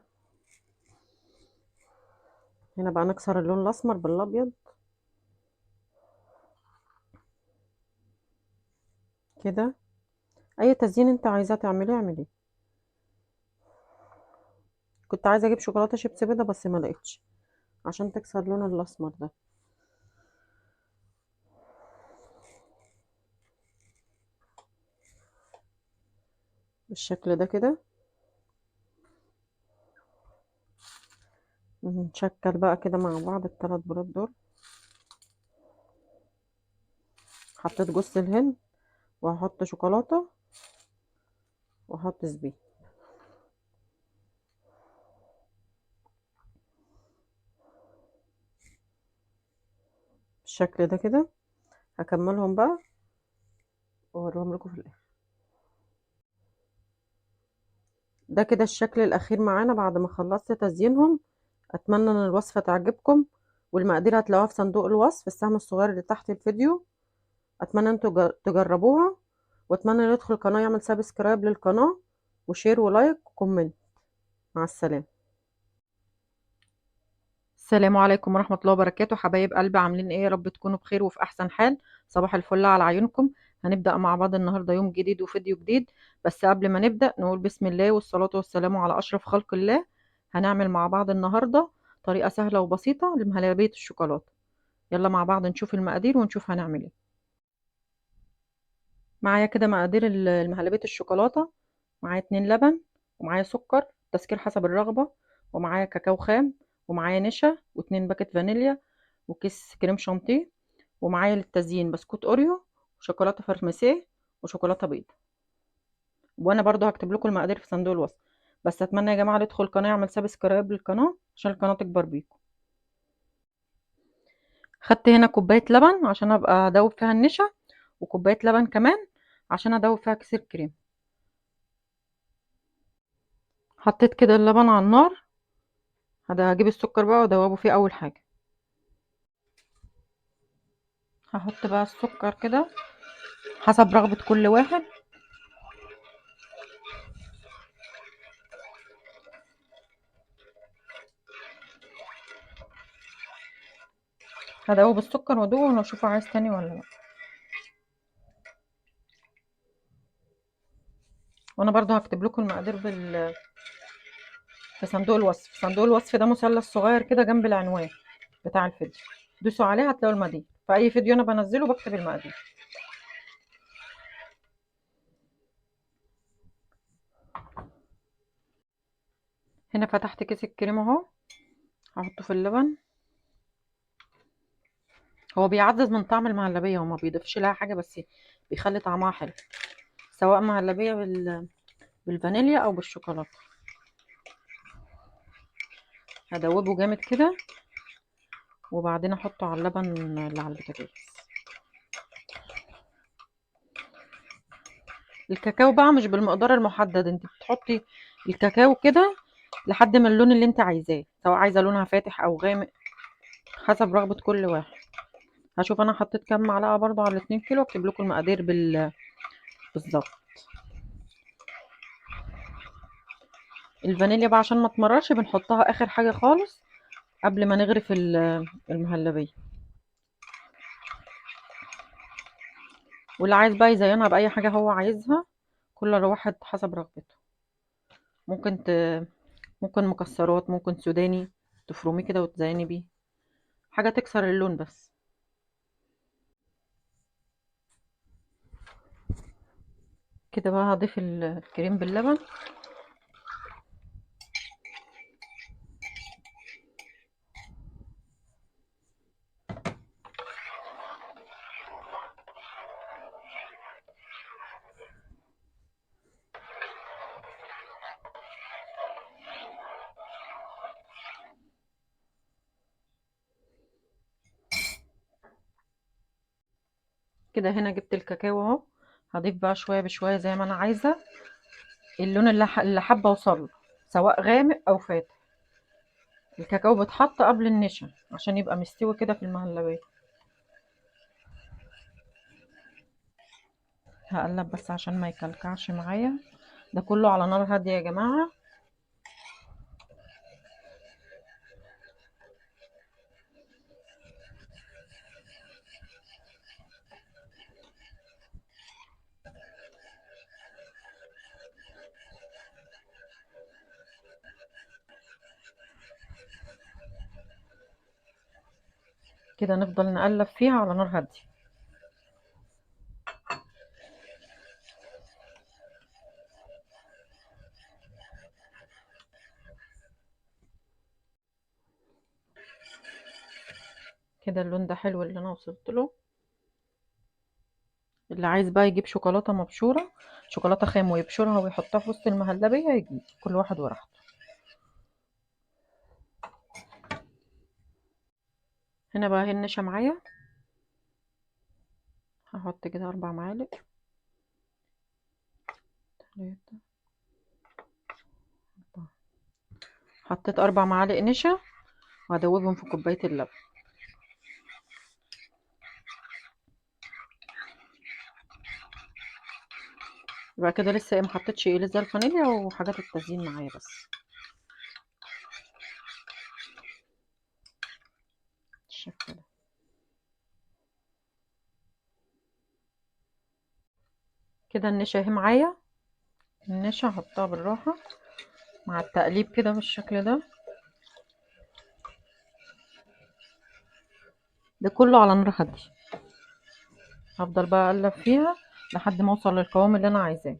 هنا بقى نكسر اللون الأسمر بالأبيض كده. أي تزيين انت عايزاه تعمليه اعمليه. كنت عايزة اجيب شوكولاتة شيبسي بيضة بس ما لقيتش عشان تكسر اللون الأسمر ده بالشكل ده كده. نشكل بقى كده مع بعض الثلاث بيضات دول. حطيت جوز الهند، وهحط شوكولاتة، واحط زبيب بالشكل ده كده. هكملهم بقى واوريهم لكم في الاخر. ده كده الشكل الاخير معانا بعد ما خلصت تزيينهم. اتمنى ان الوصفة تعجبكم، والمقادير هتلاقوها في صندوق الوصف، السهم الصغير اللي تحت الفيديو. اتمنى انتوا تجربوها، واتمنى اللي يدخل القناة يعمل سبسكرايب للقناة وشير ولايك وكومنت. مع السلامة. السلام عليكم ورحمة الله وبركاته، حبايب قلبي، عاملين ايه؟ يا رب تكونوا بخير وفي احسن حال. صباح الفل على عيونكم. هنبدأ مع بعض النهاردة يوم جديد وفيديو جديد. بس قبل ما نبدأ نقول بسم الله والصلاة والسلام على أشرف خلق الله. هنعمل مع بعض النهاردة طريقة سهلة وبسيطة لمهلبية الشوكولاتة. يلا مع بعض نشوف المقادير ونشوف هنعمل ايه. معايا كده مقادير المهلبية الشوكولاتة. معايا 2 لبن، ومعايا سكر تسكير حسب الرغبة، ومعايا كاكاو خام، ومعايا نشا، واتنين باكت فانيليا، وكيس كريم شانتيه، ومعايا للتزيين بسكوت اوريو، وشوكولاته فرماسيه، وشوكولاته بيض. وانا برضو هكتب لكم المقادير في صندوق الوصف. بس اتمنى يا جماعه اللي يدخل القناه يعمل سبسكرايب للقناه عشان القناه تكبر بيكم. خدت هنا كوبايه لبن عشان ابقى ادوب فيها النشا، وكوبايه لبن كمان عشان ادوب فيها كيس الكريم. حطيت كده اللبن على النار. هجيب السكر بقى وادوبه فيه اول حاجه. هحط بقى السكر كده حسب رغبه كل واحد. هدوب السكر وادوقه واشوفه عايز تاني ولا لا. وانا برضو هكتب لكم المقادير في صندوق الوصف. صندوق الوصف ده مثلث صغير كده جنب العنوان بتاع الفيديو. دوسوا عليه هتلاقوا المقادير في اي فيديو انا بنزله بكتب المقادير. هنا فتحت كيس الكريم اهو، هحطه في اللبن. هو بيعزز من طعم المهلبيه وما بيضيفش لها حاجه، بس بيخلي طعمها حلو، سواء مهلبيه بالفانيليا او بالشوكولاته. هدوبه جامد كده وبعدين احطه على اللبن اللي على البوتاجاز. الكاكاو بقى مش بالمقدار المحدد، انت بتحطي الكاكاو كده لحد ما اللون اللي انت عايزاه، سواء عايزه لونها فاتح او غامق حسب رغبه كل واحد. هشوف انا حطيت كام معلقه برضو على 2 كيلو، اكتب لكم المقادير بالظبط. الفانيليا بقى عشان ما تمررش بنحطها اخر حاجه خالص قبل ما نغرف المهلبيه. واللي عايز بقى يزينها باي حاجه هو عايزها، كل واحد حسب رغبته. ممكن ممكن مكسرات، ممكن سوداني تفرميه كده وتزيني بيه، حاجه تكسر اللون بس. كده بقى هضيف الكريم باللبن. كده هنا جبت الكاكاو اهو، هضيف بقى شويه بشويه زي ما انا عايزه اللون اللي حابه اوصله، سواء غامق او فاتح. الكاكاو بيتحط قبل النشا عشان يبقى مستوي كده في المهلبيه. هقلب بس عشان ما يكلكعش معايا. ده كله على نار هاديه يا جماعه. كده نفضل نقلب فيها على نار هاديه. كده اللون ده حلو اللي انا وصلت له. اللي عايز بقى يجيب شوكولاته مبشوره، شوكولاته خام، ويبشرها ويحطها في وسط المهلبيه، يجيب كل واحد وراحته. هنا بقى النشا معايا، هحط كده 4 معالق، 3، 4. حطيت 4 معالق نشا وهدوبهم في كوبايه اللبن. يبقى كده لسه ما حطيتش لسه الفانيليا وحاجات التزيين معايا بس. بالشكل ده. كده النشا اهي معايا. النشا هحطها بالراحه مع التقليب كده بالشكل ده. ده كله على نار هاديه. هفضل بقى اقلب فيها لحد ما اوصل للقوام اللي انا عايزاه.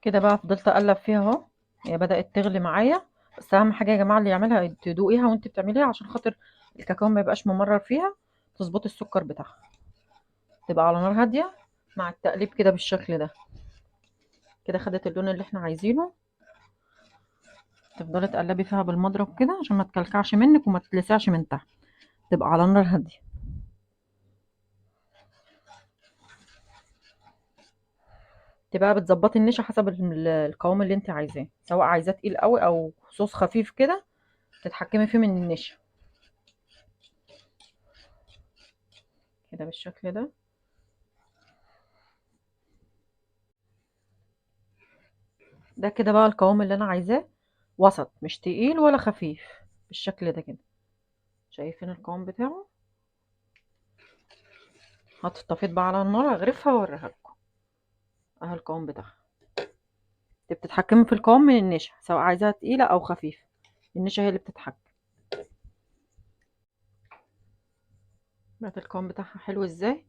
كده بقى فضلت اقلب فيها اهو، هي بدأت تغلي معايا. بس اهم حاجه يا جماعه اللي يعملها تدوقيها وانت بتعمليها عشان خاطر الكاكاو ما يبقاش ممرر فيها. تظبطي السكر بتاعها، تبقى على نار هاديه مع التقليب كده بالشكل ده. كده خدت اللون اللي احنا عايزينه. تفضلي تقلبي فيها بالمضرب كده عشان ما تكلكعش منك وما تلسعش من تحت، تبقى على نار هاديه. تبقى بتظبطي النشا حسب القوام اللي انت عايزاه، سواء عايزاه تقيل قوي او صوص خفيف كده، تتحكمي فيه من النشا. كده بالشكل ده. ده كده بقى القوام اللي انا عايزاه، وسط، مش تقيل ولا خفيف، بالشكل ده كده. شايفين القوام بتاعه؟ هطفيت بقى على النار، هغرفها واوريها لكم. اهو القوام بتاعها. انت بتتحكمي في القوام من النشا، سواء عايزاها تقيله او خفيفه، النشا هي اللي بتتحكم. بقت القوام بتاعها حلو ازاي.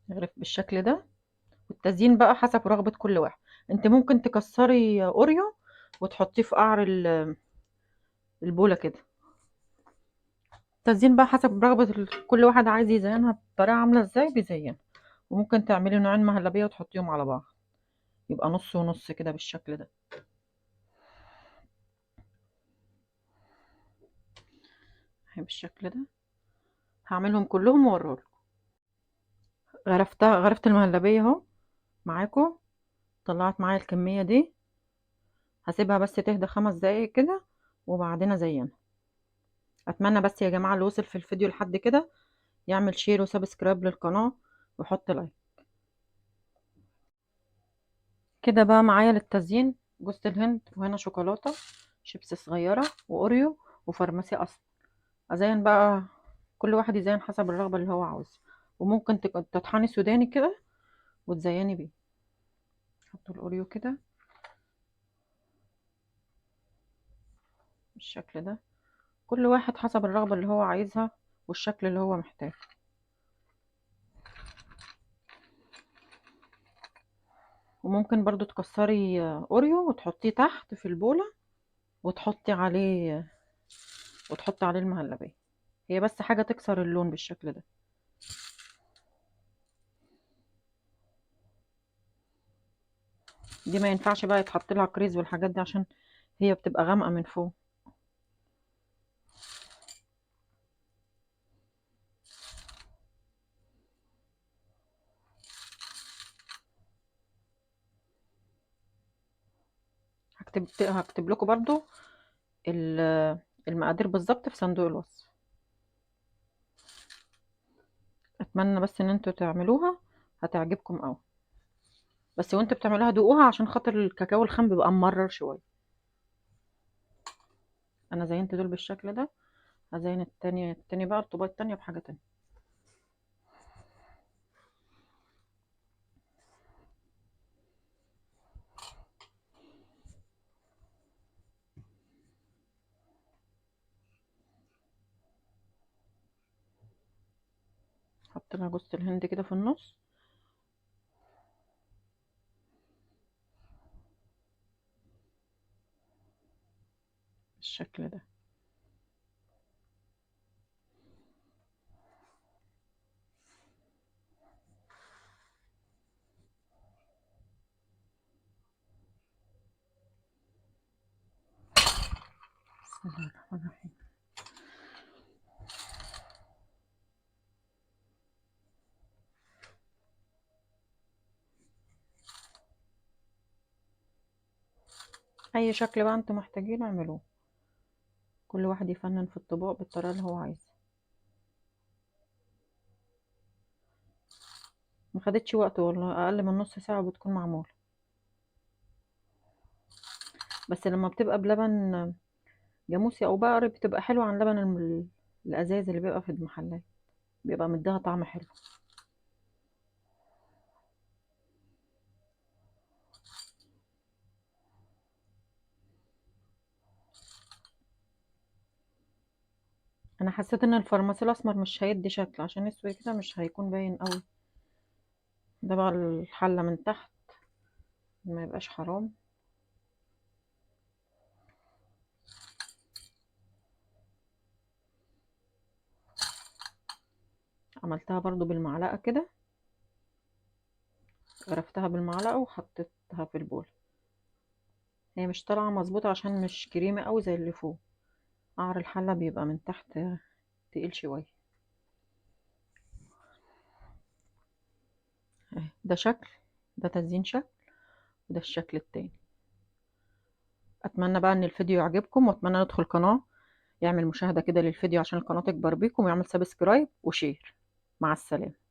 نغرف بالشكل ده. والتزيين بقى حسب رغبه كل واحد. انت ممكن تكسري اوريو وتحطيه في قعر البوله كده. التزيين بقى حسب رغبه كل واحد عايز يزينها بطريقه عامله ازاي بيزينها. وممكن تعملي نوعين مهلبيه وتحطيهم على بعض، يبقى نص ونص كده بالشكل ده. اهي بالشكل ده. هعملهم كلهم واوريهولكم. غرفت المهلبيه اهو معاكم. طلعت معايا الكميه دي. هسيبها بس تهدى 5 دقايق كده وبعدين ازينها. اتمنى بس يا جماعه اللي وصل في الفيديو لحد كده يعمل شير وسبسكرايب للقناه ويحط لايك. كده بقى معايا للتزيين جوز الهند، وهنا شوكولاته، شيبس صغيره، واوريو، وفارماسي اصل. ازين بقى، كل واحد يزين حسب الرغبه اللي هو عاوزها. وممكن تطحني سوداني كده وتزيني بيه. حط الاوريو كده بالشكل ده، كل واحد حسب الرغبه اللي هو عايزها والشكل اللي هو محتاجه. وممكن برضو تكسري اوريو وتحطيه تحت في البولة، وتحطي عليه المهلبية. هي بس حاجة تكسر اللون بالشكل ده. دي ما ينفعش بقى يتحط لها كريز والحاجات دي عشان هي بتبقى غامقة من فوق. هكتب لكم برضو المقادير بالظبط في صندوق الوصف. اتمنى بس ان انتوا تعملوها، هتعجبكم قوي. بس وانتوا بتعملوها دوقوها عشان خاطر الكاكاو الخام بيبقى ممرر شويه. انا زينت دول بالشكل ده، هزين التاني بقى، الطوبات التانية بحاجه تانية. حط لها جوز الهند كده في النص بالشكل ده. بسم الله الرحمن الرحيم. اي شكل بقى انتوا محتاجين اعملوه، كل واحد يفنن في الطباق بالطريقه اللي هو عايزها. ما خدتش وقت والله، اقل من نص ساعه بتكون معموله. بس لما بتبقى بلبن جاموسي او بقري بتبقى حلوه عن لبن الازاز اللي بيبقى في المحلات، بيبقى مديها طعم حلو. انا حسيت ان الفرماسي الاسمر مش هيدي شكل، عشان اسود كده مش هيكون باين قوي. ده بقى الحله من تحت ما يبقاش حرام. عملتها برضو بالمعلقه كده، غرفتها بالمعلقه وحطيتها في البول. هي مش طالعه مظبوطه عشان مش كريمه قوي زي اللي فوق. قعر الحله بيبقى من تحت تقيل شويه. اهي ده شكل، ده تزيين شكل، وده الشكل التاني. اتمنى بقى ان الفيديو يعجبكم، واتمنى ندخل القناه يعمل مشاهده كده للفيديو عشان القناه تكبر بيكم، ويعمل سبسكرايب وشير. مع السلامه.